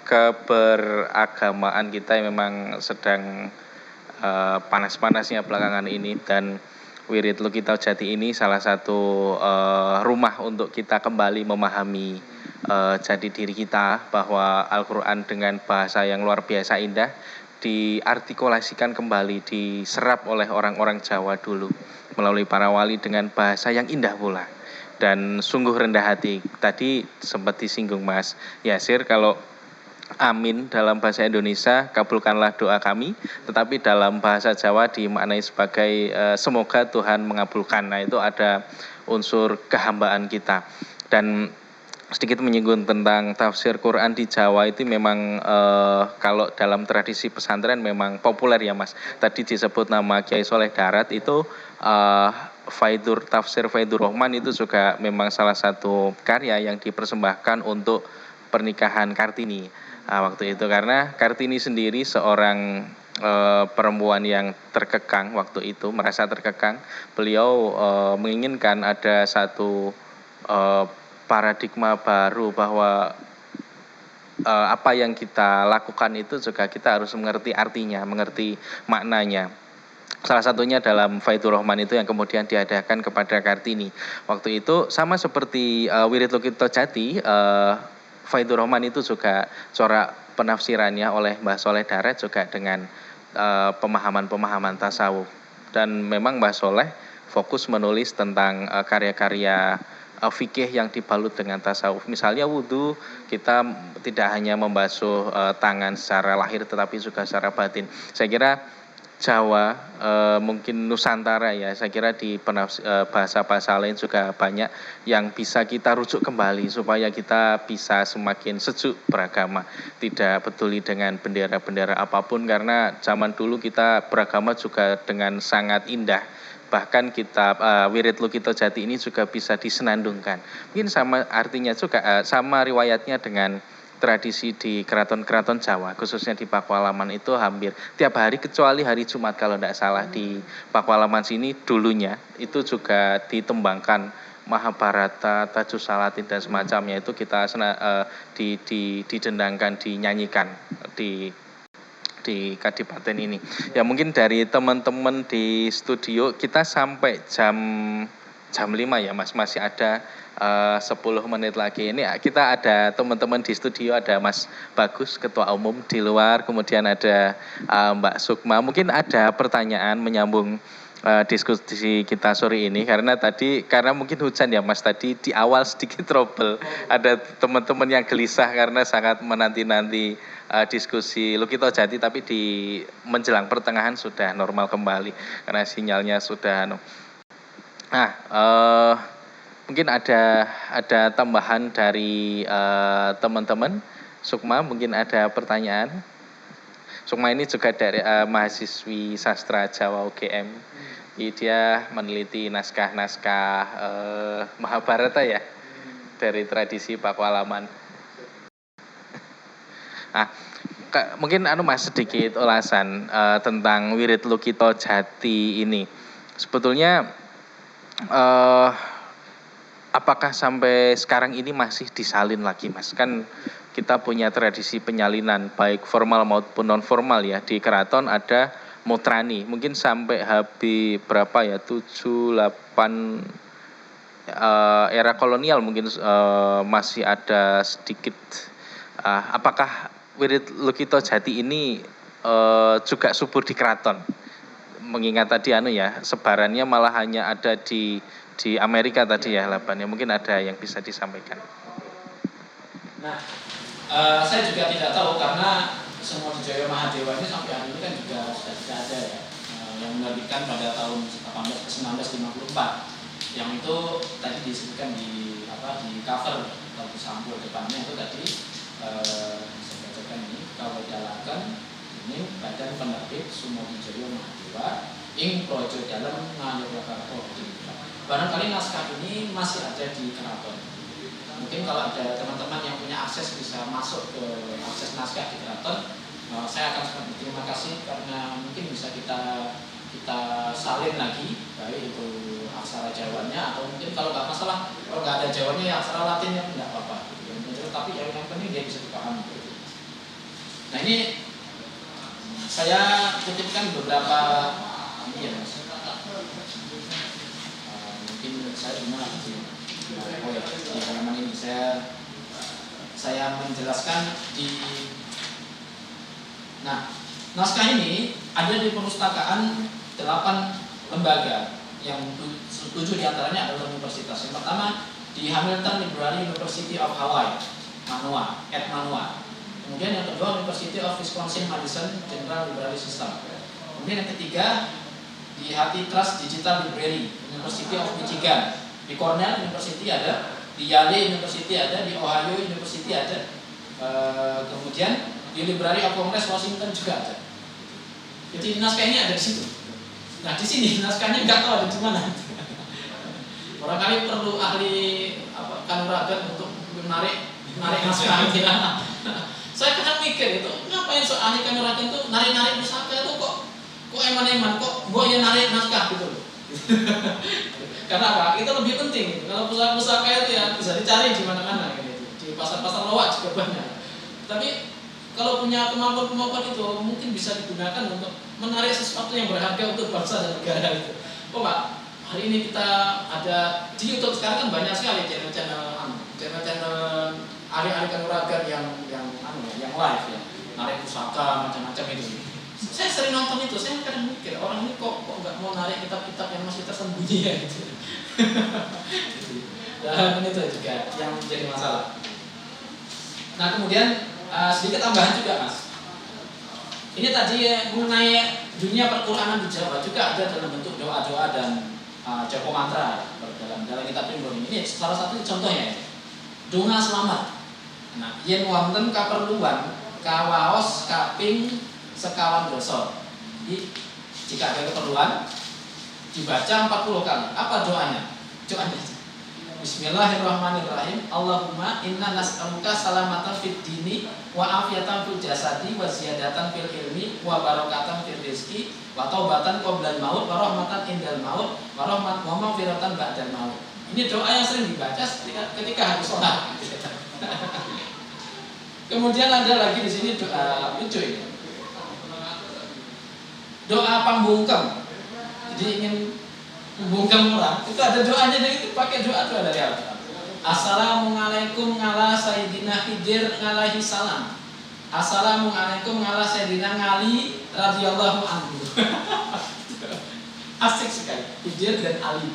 keberagamaan kita yang memang sedang panas-panasnya belakangan ini, dan Wirid Lukito Jati ini salah satu rumah untuk kita kembali memahami jati diri kita, bahwa Al-Quran dengan bahasa yang luar biasa indah diartikulasikan kembali, diserap oleh orang-orang Jawa dulu melalui para wali dengan bahasa yang indah pula dan sungguh rendah hati. Tadi sempat disinggung Mas Yasir kalau amin dalam bahasa Indonesia, kabulkanlah doa kami, tetapi dalam bahasa Jawa dimaknai sebagai semoga Tuhan mengabulkan. Nah, itu ada unsur kehambaan kita. Dan sedikit menyinggung tentang tafsir Quran di Jawa itu memang kalau dalam tradisi pesantren memang populer ya Mas. Tadi disebut nama Kiai Soleh Darat itu tafsir Faidur Rahman itu juga memang salah satu karya yang dipersembahkan untuk pernikahan Kartini waktu itu, karena Kartini sendiri seorang perempuan yang terkekang waktu itu, merasa terkekang. Beliau menginginkan ada satu paradigma baru bahwa apa yang kita lakukan itu juga kita harus mengerti artinya, mengerti maknanya. Salah satunya dalam Faidur Rahman itu yang kemudian diadakan kepada Kartini. Waktu itu sama seperti Wirid Lokito Jati, Faidur Rahman itu juga corak penafsirannya oleh Mbah Soleh Darat juga dengan pemahaman-pemahaman tasawuf. Dan memang Mbah Soleh fokus menulis tentang karya-karya fikih yang dibalut dengan tasawuf. Misalnya wudhu, kita tidak hanya membasuh tangan secara lahir tetapi juga secara batin. Saya kira Jawa, mungkin Nusantara ya, saya kira di bahasa-bahasa lain juga banyak yang bisa kita rujuk kembali supaya kita bisa semakin sejuk beragama, tidak peduli dengan bendera-bendera apapun, karena zaman dulu kita beragama juga dengan sangat indah. Bahkan kitab Wirid Lokito Jati ini juga bisa disenandungkan. Mungkin sama artinya juga, sama riwayatnya dengan tradisi di keraton-keraton Jawa, khususnya di Pakualaman itu hampir tiap hari kecuali hari Jumat kalau tidak salah. Di Pakualaman sini dulunya itu juga ditembangkan Mahabharata, Tajus Salatin dan semacamnya, itu kita didendangkan, dinyanyikan di Kadipaten ini. Ya mungkin dari teman-teman di studio kita sampai jam 5 ya Mas, masih ada 10 menit lagi. Ini kita ada teman-teman di studio, ada Mas Bagus Ketua Umum di luar, kemudian ada Mbak Sukma. Mungkin ada pertanyaan menyambung diskusi kita sore ini, karena mungkin hujan ya Mas, tadi di awal sedikit trouble. Ada teman-teman yang gelisah karena sangat menanti-nanti diskusi Lokito Jati, tapi di menjelang pertengahan sudah normal kembali karena sinyalnya sudah mungkin ada tambahan dari teman-teman. Sukma, mungkin ada pertanyaan. Sukma ini juga dari mahasiswi sastra Jawa UGM. Dia meneliti naskah-naskah Mahabharata ya, dari tradisi Pakualaman. Mungkin Mas sedikit ulasan tentang Wirid Lokito Jati ini. Sebetulnya apakah sampai sekarang ini masih disalin lagi Mas? Kan kita punya tradisi penyalinan baik formal maupun non formal ya. Di keraton ada Mutrani, mungkin sampai habis berapa ya, 7-8 era kolonial mungkin masih ada sedikit. Apakah Wirid Lokito Jati ini juga subur di keraton? Mengingat tadi sebarannya malah hanya ada di Amerika tadi ya, labannya. Mungkin ada yang bisa disampaikan. Nah, saya juga tidak tahu karena semua di Jaya Mahadewa ini sampai hari ini kan juga sudah tidak ada ya, yang menerbitkan pada tahun 1954. Yang itu tadi disebutkan di cover atau di sampul depannya itu tadi saya bacakan ini, kalau dalakan ini Badan Penerbit Sumodi Jaya Mahadewa ing projo dalam Ngayogyakarta. Barangkali naskah ini masih ada di keraton. Mungkin kalau ada teman-teman yang punya akses bisa masuk ke akses naskah di keraton, saya akan sangat berterima kasih karena mungkin bisa kita salin lagi, baik itu aksara Jawanya atau mungkin kalau nggak masalah, kalau nggak ada Jawanya ya aksara Latinnya tidak apa-apa. Tapi yang penting dia bisa dipahami. Nah ini saya kutipkan beberapa ini ya Mas. Mungkin saya cuma di halaman ini saya menjelaskan di. Nah, naskah ini ada di perpustakaan 8 lembaga yang 7 diantaranya adalah universitas. Yang pertama di Hamilton Library University of Hawaii, Manoa. Kemudian yang kedua University of Wisconsin-Madison General Library System. Kemudian yang ketiga di Hattie Trust Digital Library, University of Michigan. Di Cornell University ada, di Yale University ada, di Ohio University ada. Kemudian di Library of Congress Washington juga ada. Jadi naskah ini ada di situ. Nah di sini naskahnya nggak tahu ada di mana. Barangkali perlu ahli kanuragan untuk narik naskah. Saya kadang mikir itu, ngapain ahli kanuragan itu narik pusaka itu kok eman-eman, kok gue yang narik naskah gitu loh. Karena apa? Itu lebih penting. Kalau pusaka itu ya bisa dicari di mana-mana gitu. Di pasar-pasar lowak juga banyak. Tapi kalau punya kemampuan itu mungkin bisa digunakan untuk menarik sesuatu yang berharga untuk bangsa dan negara itu. Oh Pak, hari ini kita ada di YouTube sekarang kan banyak sekali channel ahli-ahli kanuragan yang live ya, narik pusaka macam-macam itu. Saya sering nonton itu, saya kadang mikir orang ini kok nggak mau narik kitab-kitab yang masih tersembunyi ya gitu. Dan itu juga yang menjadi masalah. Nah kemudian sedikit tambahan juga Mas. Ini tadi mengenai dunia perquranan di Jawa juga ada dalam bentuk doa-doa dan japa mantra dalam kitab Primbon ini. Salah satu contohnya doa selamat. Nah, yen wonten kaperluan kawaos kaping sekawan dosa. Jadi jika ada keperluan dibaca 40 kali. Apa doanya? Doanya Bismillahirrahmanirrahim. Allahumma inna nas'aluka salamatan fid dini wa afiyatan fil jasadi wa ziyadatan fil ilmi wa barakatan fil rizki wa taubatan qoblal maut wa rahmatan indal maut wa maghfiratan ba'dal maut. Ini doa yang sering dibaca ketika habis sholat. Kemudian ada lagi di sini doa lucu ini. Doa pambungkem. Jadi ingin membungkam orang, itu ada doanya dan itu pakai doa dari Al-Quran. Assalamualaikum ala sayyidina Khidir alaihi salam. Assalamualaikum ala sayyidina Ali radhiyallahu anhu. Asik sekali, Khidir dan Ali.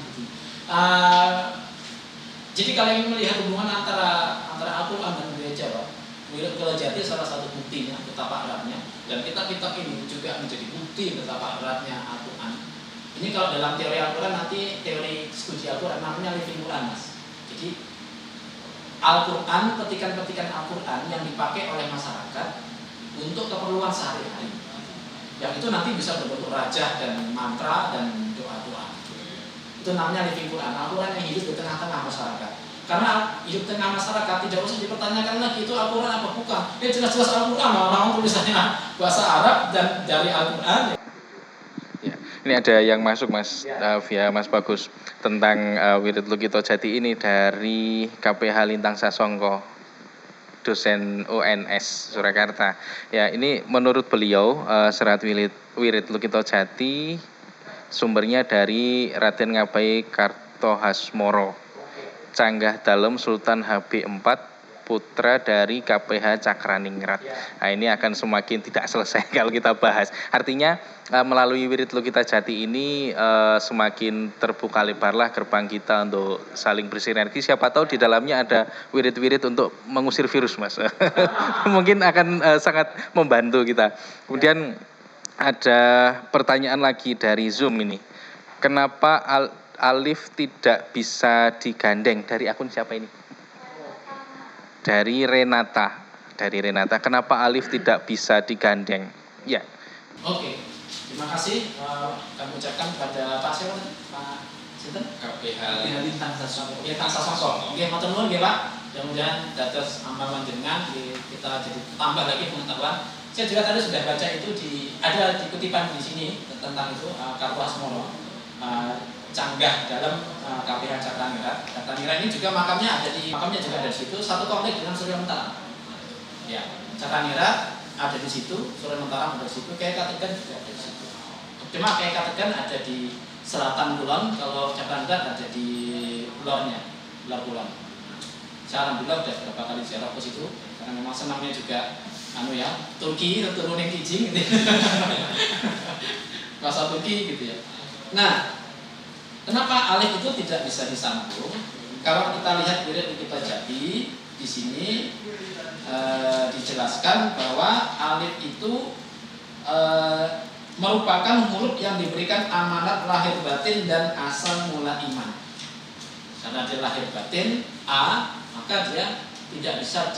Jadi kalau ingin melihat hubungan antara Al-Quran dan budaya Jawa, Wirid Kelajati salah satu buktinya betapa eratnya, dan kitab-kitab ini juga menjadi bukti betapa eratnya Al-Quran. Ini kalau dalam teori Al-Quran nanti teori studi Al-Quran namanya living Quran Mas. Jadi Al-Quran, petikan-petikan Al-Quran yang dipakai oleh masyarakat untuk keperluan sehari-hari. Yang itu nanti bisa berbentuk rajah dan mantra dan doa-doa. Itu namanya living Quran. Al-Quran yang hidup di tengah-tengah masyarakat. Karena hidup tengah masyarakat tidak usah dipertanyakan lagi itu Al-Quran apa bukan. Ya jelas-jelas Al-Quran, orang tulisannya bahasa Arab dan dari Al-Quran. Ya, ini ada yang masuk Mas via Mas Bagus tentang Wirid Lukito Jati ini dari KPH Lintang Sasongko, dosen UNS Surakarta. Ya, ini menurut beliau serat Wirid Lukito Jati sumbernya dari Raden Ngabai Kartohasmoro, Canggah Dalem Sultan HB4, putra dari KPH Cakraningrat. Nah, ini akan semakin tidak selesai kalau kita bahas. Artinya melalui Wirid Lukito Jati ini semakin terbuka lebarlah gerbang kita untuk saling bersinergi. Siapa tahu di dalamnya ada wirid-wirid untuk mengusir virus, Mas. Mungkin akan sangat membantu kita. Kemudian ada pertanyaan lagi dari Zoom ini. Kenapa Alif tidak bisa digandeng? Dari akun siapa ini? Dari Renata. Kenapa Alif tidak bisa digandeng? Ya. Oke. Terima kasih kami ucapkan kepada Pak siapa tadi? Pak Sinten? KPH Lintang Sasongko. Ya, Kang Sasongko. Oke, matur nuwun nggih Pak. Mudah-mudahan dados ampaman jenengan kita jadi tambah lagi pengetahuan. Saya juga tadi sudah baca itu ada di kutipan di sini tentang itu Kartohasmoro. Canggah dalam KPH Cakraningrat. Cakraningrat ini juga makamnya juga ada di situ, satu komplek dengan Surya Mentara. Ya, Cakraningrat ada di situ, Surya Mentara ada di situ, Kyai Kategan juga ada di situ. Cuma Kyai Kategan ada di selatan kulon, kalau Cakraningrat ada di ulornya, ular kulon. Saya alhamdulillah sudah beberapa kali ziarah ke situ, karena memang senangnya juga Turki turunin kijing gitu. Bahasa Turki gitu ya. Nah, kenapa alif itu tidak bisa disambung? Kalau kita lihat Wirid Lukito Jati, di sini dijelaskan bahwa alif itu merupakan huruf yang diberikan amanat lahir batin dan asal mula iman. Karena dia lahir batin A, maka dia tidak bisa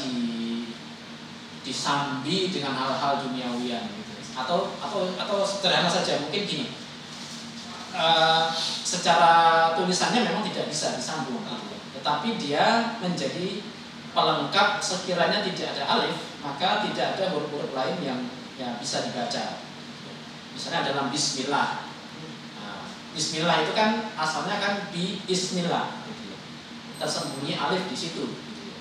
disambi dengan hal-hal duniawian gitu. Atau sederhana saja, mungkin gini, secara tulisannya memang tidak bisa disambung gitu. Tetapi dia menjadi pelengkap. Sekiranya tidak ada alif, maka tidak ada huruf-huruf lain yang bisa dibaca. Misalnya dalam bismillah. Bismillah itu kan asalnya kan bismillah gitu. Tersembunyi alif di situ gitu.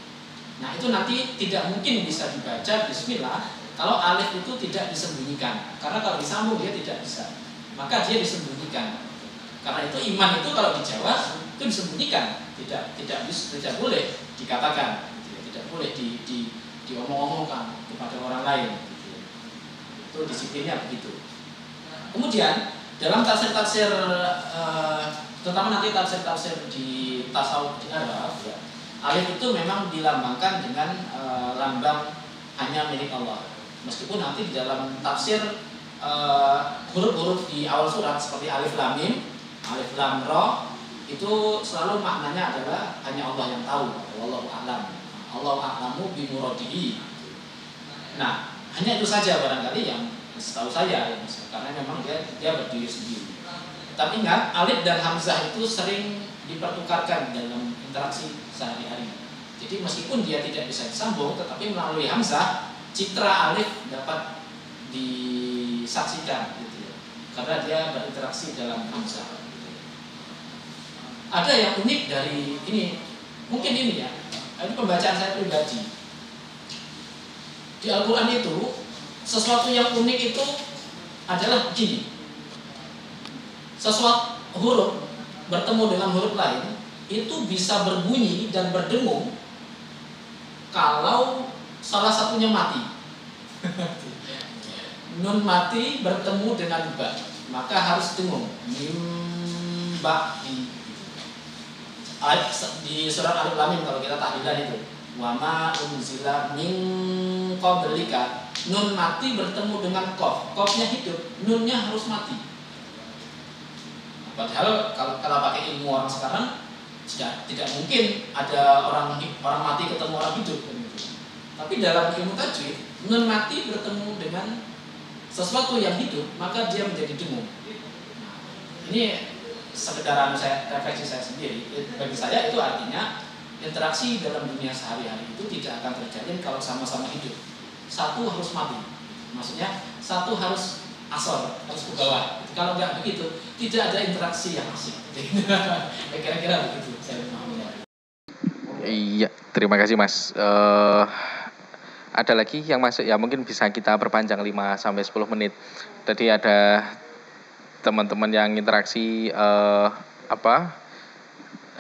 Nah, itu nanti tidak mungkin bisa dibaca bismillah kalau alif itu tidak disembunyikan. Karena kalau disambung dia tidak bisa. Maka dia disembunyikan. Karena itu iman itu kalau di Jawa itu disembunyikan, tidak boleh dikatakan, gitu. Tidak boleh diomong-omongkan kepada orang lain. Gitu. Itu disiplinnya begitu. Kemudian dalam tafsir-tafsir, terutama nanti tafsir-tafsir di tasawuf di Arab, ya, alif itu memang dilambangkan dengan lambang hanya milik Allah. Meskipun nanti di dalam tafsir huruf-huruf di awal surat seperti alif lam mim, alif lam ra itu selalu maknanya adalah hanya Allah yang tahu. Wallahu a'lam. Allahu a'lamu bi muradihi. Nah, hanya itu saja barangkali yang setahu saya, karena memang dia berdiri sendiri. Tapi ingat, alif dan hamzah itu sering dipertukarkan dalam interaksi sehari-hari. Jadi meskipun dia tidak bisa disambung, tetapi melalui hamzah citra alif dapat disaksikan, gitu ya. Karena dia berinteraksi dalam hamzah. Ada yang unik dari ini, mungkin ini ya. Ini pembacaan saya pribadi. Di Al-Quran itu sesuatu yang unik itu adalah begini. Sesuatu huruf bertemu dengan huruf lain itu bisa berbunyi dan berdengung kalau salah satunya mati. Nun mati bertemu dengan ba, maka harus dengung. Mim ba di surat Alif Lam Mim kalau kita tahlilan itu. Wa ma unzila min qablika. Nun mati bertemu dengan qaf. Qafnya hidup, nunnya harus mati. Padahal kalau pakai ilmu orang sekarang tidak mungkin ada orang mati ketemu orang hidup. Tapi dalam ilmu tajwid, nun mati bertemu dengan sesuatu yang hidup, maka dia menjadi dengung. Ini sekedar refleksi saya sendiri. Bagi saya itu artinya interaksi dalam dunia sehari-hari itu tidak akan terjalin kalau sama-sama hidup. Satu harus mati, maksudnya satu harus asor, harus ke bawah. Kalau nggak begitu, tidak ada interaksi yang asik. Kira-kira begitu saya memahaminya. Iya, terima kasih Mas. Ada lagi yang masuk ya, mungkin bisa kita perpanjang 5-10 menit. Tadi ada teman-teman yang interaksi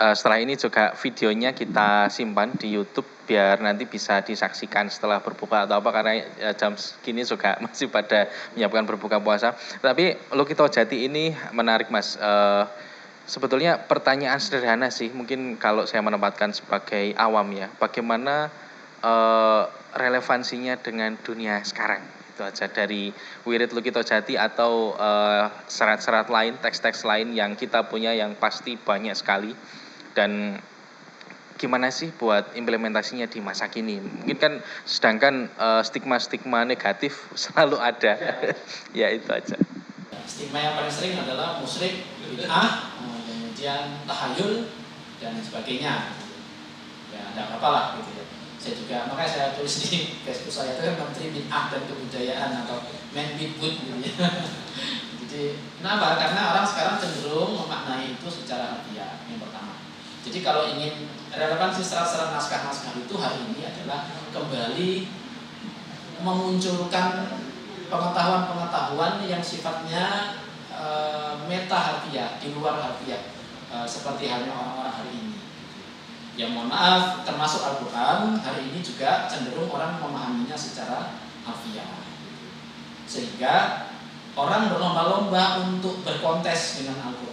setelah ini juga videonya kita simpan di YouTube biar nanti bisa disaksikan setelah berbuka atau apa, karena jam segini juga masih pada menyiapkan berbuka puasa. Tapi Lukito Jati ini menarik Mas. Sebetulnya pertanyaan sederhana sih, mungkin kalau saya menempatkan sebagai awam ya, bagaimana relevansinya dengan dunia sekarang. Itu aja dari wirid Lukito Jati atau serat-serat lain, teks-teks lain yang kita punya yang pasti banyak sekali. Dan gimana sih buat implementasinya di masa kini? Mungkin kan sedangkan stigma-stigma negatif selalu ada. Ya itu aja. Stigma yang paling sering adalah musyrik, bid'ah, kemudian tahayul dan sebagainya. Ya tidak apa-apa lah gitu ya. Saya juga, makanya saya tulis di Facebook saya itu kan Menteri Bid'ah dan Kebudayaan atau Menbidbud gitu ya. Jadi kenapa? Karena orang sekarang cenderung memaknai itu secara harfiah, yang pertama. Jadi kalau ingin relevansi serat-serat naskah-naskah itu hari ini adalah kembali memunculkan pengetahuan-pengetahuan yang sifatnya meta harfiah, di luar harfiah, seperti halnya orang-orang hari ini. Ya mohon maaf, termasuk Al-Quran hari ini juga cenderung orang memahaminya secara harfiah, sehingga orang berlomba-lomba untuk berkontes dengan Al-Quran.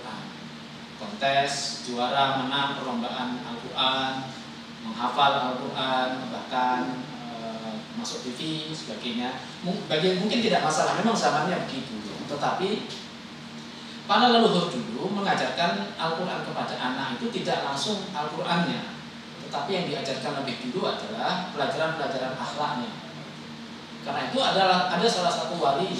Kontes, juara, menang perlombaan Al-Quran, menghafal Al-Quran, bahkan masuk TV sebagainya. Mungkin tidak masalah, memang zamannya begitu. Tetapi para leluhur dulu mengajarkan Al-Quran kepada anak itu tidak langsung Al-Qurannya, tetapi yang diajarkan lebih dulu adalah pelajaran-pelajaran akhlaknya. Karena itu ada salah satu wali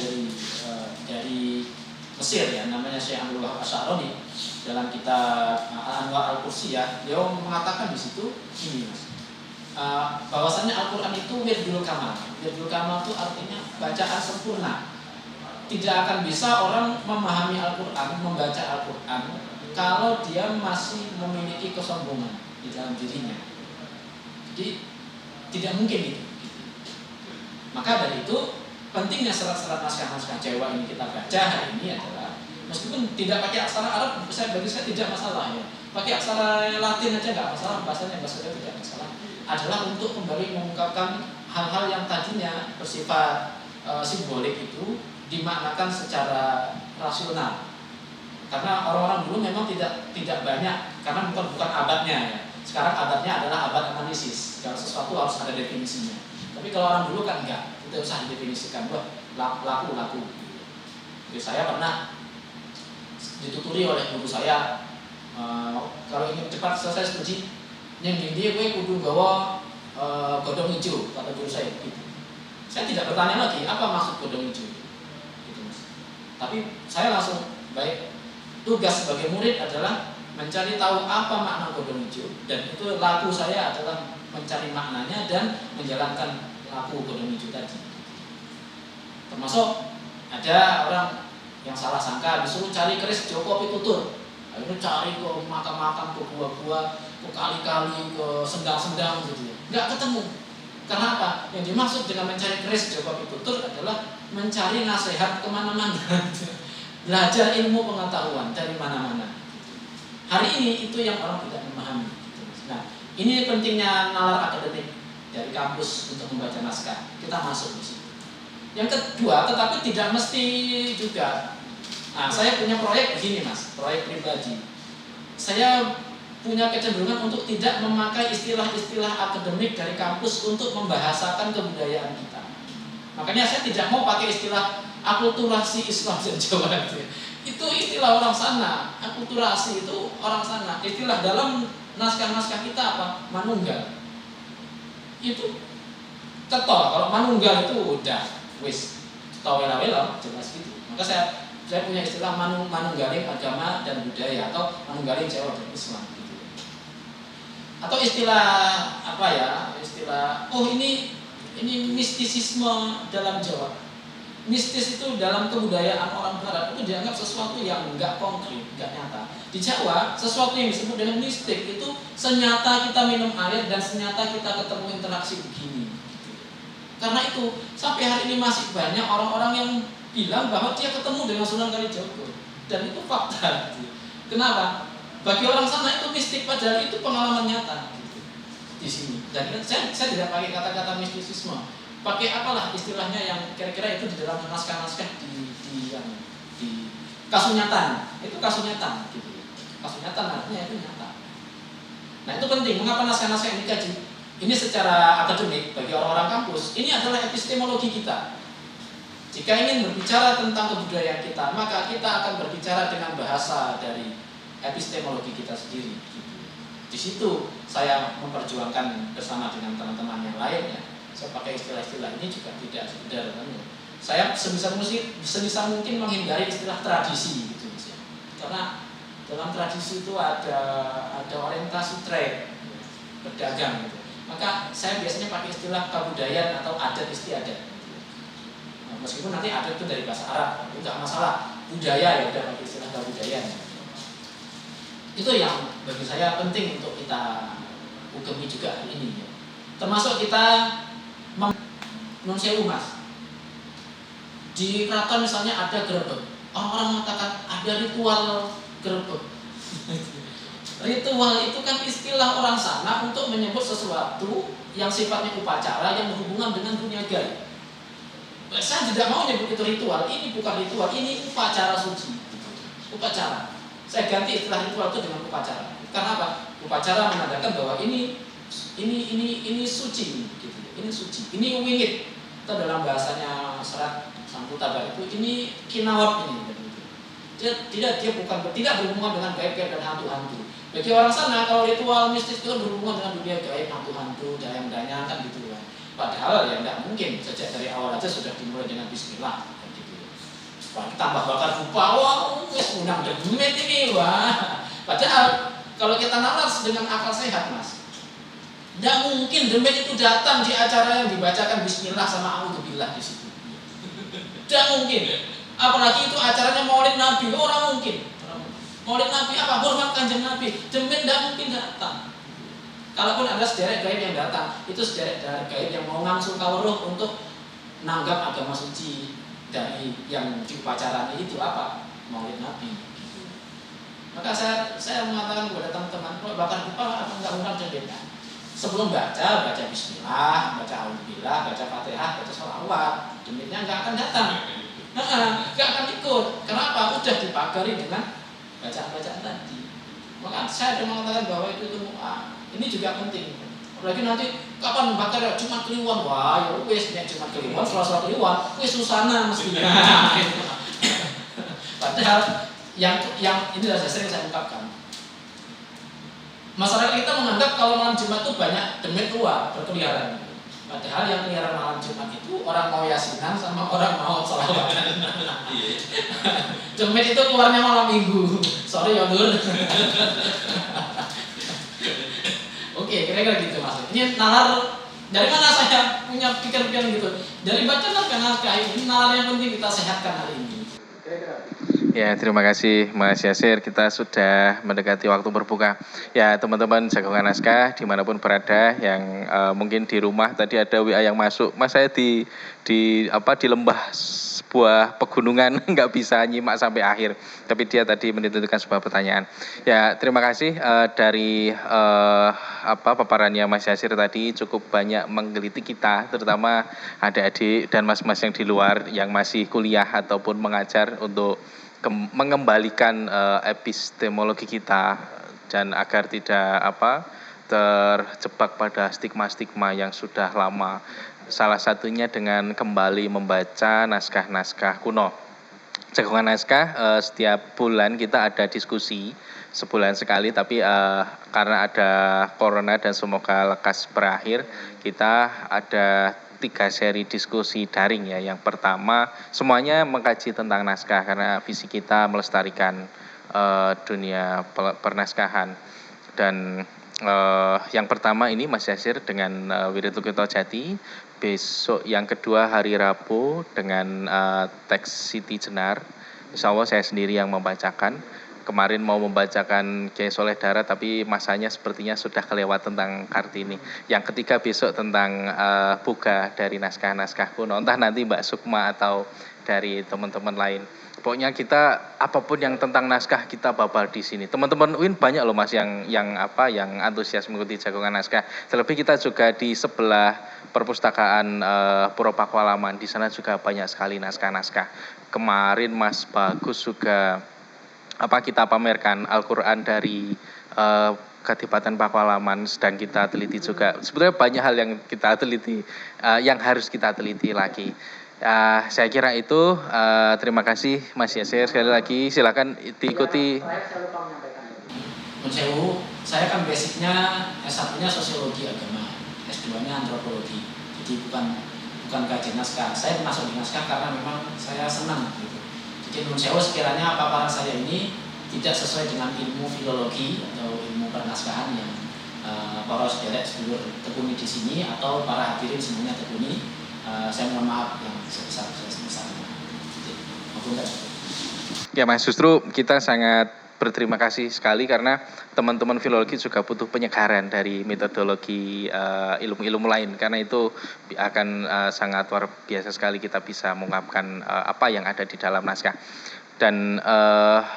dari Mesir ya, namanya Syekh Abdullah Asy'arani, dalam kitab Al-Anwar Al-Qudsiyah, dia mengatakan di situ ini Mas. Bahwasannya Al-Quran itu wirdul kamal. Wirdul kamal itu artinya bacaan sempurna. Tidak akan bisa orang memahami Al-Quran, membaca Al-Quran kalau dia masih memiliki kesombongan di dalam dirinya. Jadi tidak mungkin itu. Maka dari itu pentingnya serat-serat naskah-naskah Jawa ini kita baca hari ini adalah, meskipun tidak pakai aksara Arab, bagi saya tidak masalah ya. Pakai aksara Latin aja nggak masalah, bahasanya tidak masalah. Adalah untuk kembali mengungkapkan hal-hal yang tadinya bersifat simbolik itu dimaknakan secara rasional. Karena orang-orang dulu memang tidak banyak, karena bukan abadnya ya. Sekarang abadnya adalah abad analisis. Kalau sesuatu harus ada definisinya. Tapi kalau orang dulu kan enggak, tidak usah didefinisikan. Wah, laku. Jadi saya pernah dituturi oleh guru saya, kalau ingin cepat selesai studi, yang dia gue kudu gawa godong hijau, kata guru saya gitu. Saya tidak bertanya lagi apa maksud godong hijau gitu, Mas. Tapi saya langsung, baik, tugas sebagai murid adalah mencari tahu apa makna godong hijau, dan itu laku saya adalah mencari maknanya dan menjalankan laku godong hijau tadi. Termasuk ada orang yang salah sangka disuruh cari keris Joko Pitutur, akhirnya cari ke makam-makam, ke gua-gua, ke kali-kali, ke sendang-sendang gitu ya, nggak ketemu. Karena apa? Yang dimaksud dengan mencari keris Joko Pitutur adalah mencari nasihat kemana-mana, belajar ilmu pengetahuan dari mana-mana. Hari ini itu yang orang tidak memahami. Nah, ini pentingnya nalar akademik dari kampus untuk membaca naskah. Kita masuk di situ. Yang kedua, tetapi tidak mesti juga. Nah, saya punya proyek begini Mas, proyek pribadi. Saya punya kecenderungan untuk tidak memakai istilah-istilah akademik dari kampus untuk membahasakan kebudayaan kita. Makanya saya tidak mau pakai istilah akulturasi Islam dan Jawa. Itu istilah orang sana. Akulturasi itu orang sana. Istilah dalam naskah-naskah kita apa? Manunggal. Itu cetol. Kalau manunggal itu udah wis cetol wela-wela jelas gitu. Maka saya punya istilah manunggaling agama dan budaya, atau manunggaling Jawa dan Islam gitu. Atau istilah apa ya? Istilah ini mistisisme dalam Jawa. Mistis itu dalam kebudayaan orang Barat itu dianggap sesuatu yang enggak konkret, enggak nyata. Di Jawa, sesuatu yang disebut dengan mistik itu senyata kita minum air dan senyata kita ketemu interaksi begini. Karena itu sampai hari ini masih banyak orang-orang yang bilang bahwa dia ketemu dengan Sunan Kalijogo, dan itu fakta. Kenapa? Bagi orang sana itu mistik, padahal itu pengalaman nyata di sini. Dan saya tidak pakai kata-kata mistisisme. Pakai apalah istilahnya yang kira-kira itu di dalam naskah-naskah di kasunyatan. Itu kasunyatan gitu. Kasunyatan artinya itu nyata. Nah, itu penting. Mengapa naskah-naskah ini dikaji? Ini secara akademik bagi orang-orang kampus. Ini adalah epistemologi kita. Jika ingin berbicara tentang kebudayaan kita, maka kita akan berbicara dengan bahasa dari epistemologi kita sendiri. Di situ saya memperjuangkan bersama dengan teman-teman yang lain ya. Saya pakai istilah-istilah ini juga tidak sekedar saya sebisa mungkin menghindari istilah tradisi gitu Mas ya. Karena dalam tradisi itu ada orientasi trade, berdagang gitu. Maka saya biasanya pakai istilah kebudayaan atau adat istiadat. Nah, meskipun nanti adat itu dari bahasa Arab, itu tidak masalah. Budaya ya udah pakai istilah kebudayaan. Itu yang bagi saya penting untuk kita hukumi juga hari ini ya. Termasuk kita non sewu Mas. Di keraton misalnya ada gerebek. Orang-orang mengatakan ada ritual gerebek. Ritual itu kan istilah orang sana untuk menyebut sesuatu yang sifatnya upacara yang berhubungan dengan dunia gaib. Saya tidak mau menyebut itu ritual. Ini bukan ritual, ini upacara suci. Upacara. Saya ganti istilah ritual itu dengan upacara. Karena apa? Upacara menandakan bahwa ini ini suci gitu. Ini suci. Ini wingit. Itu dalam bahasanya serat Samputabak itu ini kinawat ini gitu. Dia bukan tidak berhubungan dengan gaib-gaib dan hantu-hantu. Bagi orang sana kalau ritual mistis itu berhubungan dengan dunia gaib, hantu-hantu, dayang-dayang kan gitu kan. Padahal ya tidak mungkin, sejak dari awal aja sudah dimulai dengan bismillah kan gitu. Wah, tambah bakar rupa, wah wis undang demit ini wah. Padahal kalau kita nalar dengan akal sehat Mas, tidak mungkin demit itu datang di acara yang dibacakan bismillah sama a'udzubillah di situ. Tidak mungkin. Apalagi itu acaranya Maulid Nabi, orang mungkin. Maulid Nabi apa? Hormat kanjeng Nabi. Demit tidak mungkin datang. Kalaupun ada sederek gaib yang datang, itu sederek gaib yang mau langsung kawruh untuk nanggap agama suci dari yang diupacaranya itu apa? Maulid Nabi. Maka saya mengatakan kepada teman-teman, kalau bakar pipa apa enggak undang demit? Sebelum baca bismillah, baca auzubillah, baca fatihah, baca sholawat, demitnya enggak akan datang. Enggak akan ikut. Kenapa? Udah dipagari dengan bacaan-bacaan tadi. Maka saya sudah mengatakan bahwa itu ini juga penting. Apalagi nanti kapan bakar ya Jumat Kliwon. Wah, ya wis nek Jumat Kliwon, Selasa Kliwon, wis susana mestinya. Padahal yang ini sudah sering saya ungkapkan. Masyarakat kita menganggap kalau malam Jumat itu banyak demit keluar berkeliaran. Padahal yang keliaran malam Jumat itu orang mau yasinan sama orang mau sholawatan. Demit itu keluarnya malam Minggu. Sorry ya Nur. Oke, kira-kira gitu Mas. Ini nalar dari mana saya punya pikiran-pikiran gitu? Dari baca naskah ini nalar yang penting kita sehatkan hari ini. Kira-kira. Ya, terima kasih Mas Yasir. Kita sudah mendekati waktu berbuka. Ya, teman-teman jagongan naskah dimanapun berada yang mungkin di rumah tadi ada WA yang masuk. Mas saya di lembah sebuah pegunungan nggak bisa nyimak sampai akhir. Tapi dia tadi menitipkan sebuah pertanyaan. Ya, terima kasih dari paparannya Mas Yasir tadi cukup banyak menggelitik kita, terutama adik-adik dan mas-mas yang di luar yang masih kuliah ataupun mengajar untuk mengembalikan epistemologi kita dan agar tidak terjebak pada stigma-stigma yang sudah lama. Salah satunya dengan kembali membaca naskah-naskah kuno. Jagongan naskah setiap bulan kita ada diskusi sebulan sekali, tapi karena ada corona dan semoga lekas berakhir, kita ada 3 seri diskusi daring ya. Yang pertama semuanya mengkaji tentang naskah karena visi kita melestarikan dunia pernaskahan. Dan yang pertama ini Mas Yasir dengan Wiridukito Jati. Besok yang kedua hari Rabu dengan teks Siti Jenar. Insya Allah saya sendiri yang membacakan. Kemarin mau membacakan Kiai Soleh Dara tapi masanya sepertinya sudah kelewat tentang Kartini. Yang ketiga besok tentang Buga dari naskah-naskah kuno. Entah nanti Mbak Sukma atau dari teman-teman lain. Pokoknya kita apapun yang tentang naskah kita babal di sini. Teman-teman UIN banyak loh Mas yang antusias mengikuti jagongan naskah. Terlebih kita juga di sebelah perpustakaan Puro Pakualaman. Di sana juga banyak sekali naskah-naskah. Kemarin Mas Bagus juga kita pamerkan Al-Quran dari Kadipaten Pakualaman sedang kita teliti juga. Sebenarnya banyak hal yang kita teliti, yang harus kita teliti lagi. Saya kira itu. Terima kasih Mas Yasir sekali lagi. Silakan diikuti. Saya kan basicnya S1-nya sosiologi agama, S2-nya antropologi. Jadi bukan kajian naskah. Saya masuk di naskah karena memang saya senang gitu. Jadi menurut saya sekiranya paparan saya ini tidak sesuai dengan ilmu filologi atau ilmu pernaskahan yang para saudara sedulur tekuni di sini atau para hadirin semuanya tekuni, saya mohon maaf yang sebesar-besarnya. Ya Mas, justru kita sangat berterima kasih sekali karena teman-teman filologi juga butuh penyegaran dari metodologi ilmu-ilmu lain, karena itu akan sangat luar biasa sekali kita bisa mengungkapkan apa yang ada di dalam naskah. Dan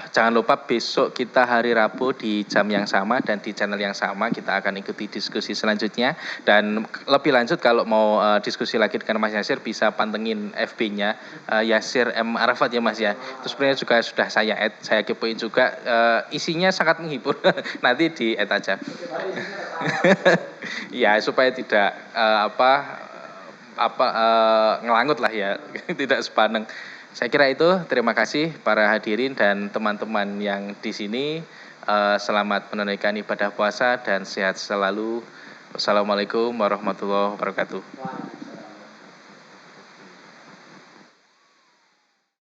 jangan lupa besok kita hari Rabu di jam yang sama dan di channel yang sama kita akan ikuti diskusi selanjutnya. Dan lebih lanjut kalau mau diskusi lagi dengan Mas Yasir bisa pantengin FB-nya Yasir M Arafat ya Mas ya. Terus sebenarnya juga sudah saya add, saya kepoin juga, isinya sangat menghibur. Nanti di add aja. Ya supaya tidak ngelangut lah ya, tidak sepaneng. Saya kira itu, terima kasih para hadirin dan teman-teman yang di sini. Selamat menunaikan ibadah puasa dan sehat selalu. Wassalamualaikum warahmatullahi wabarakatuh.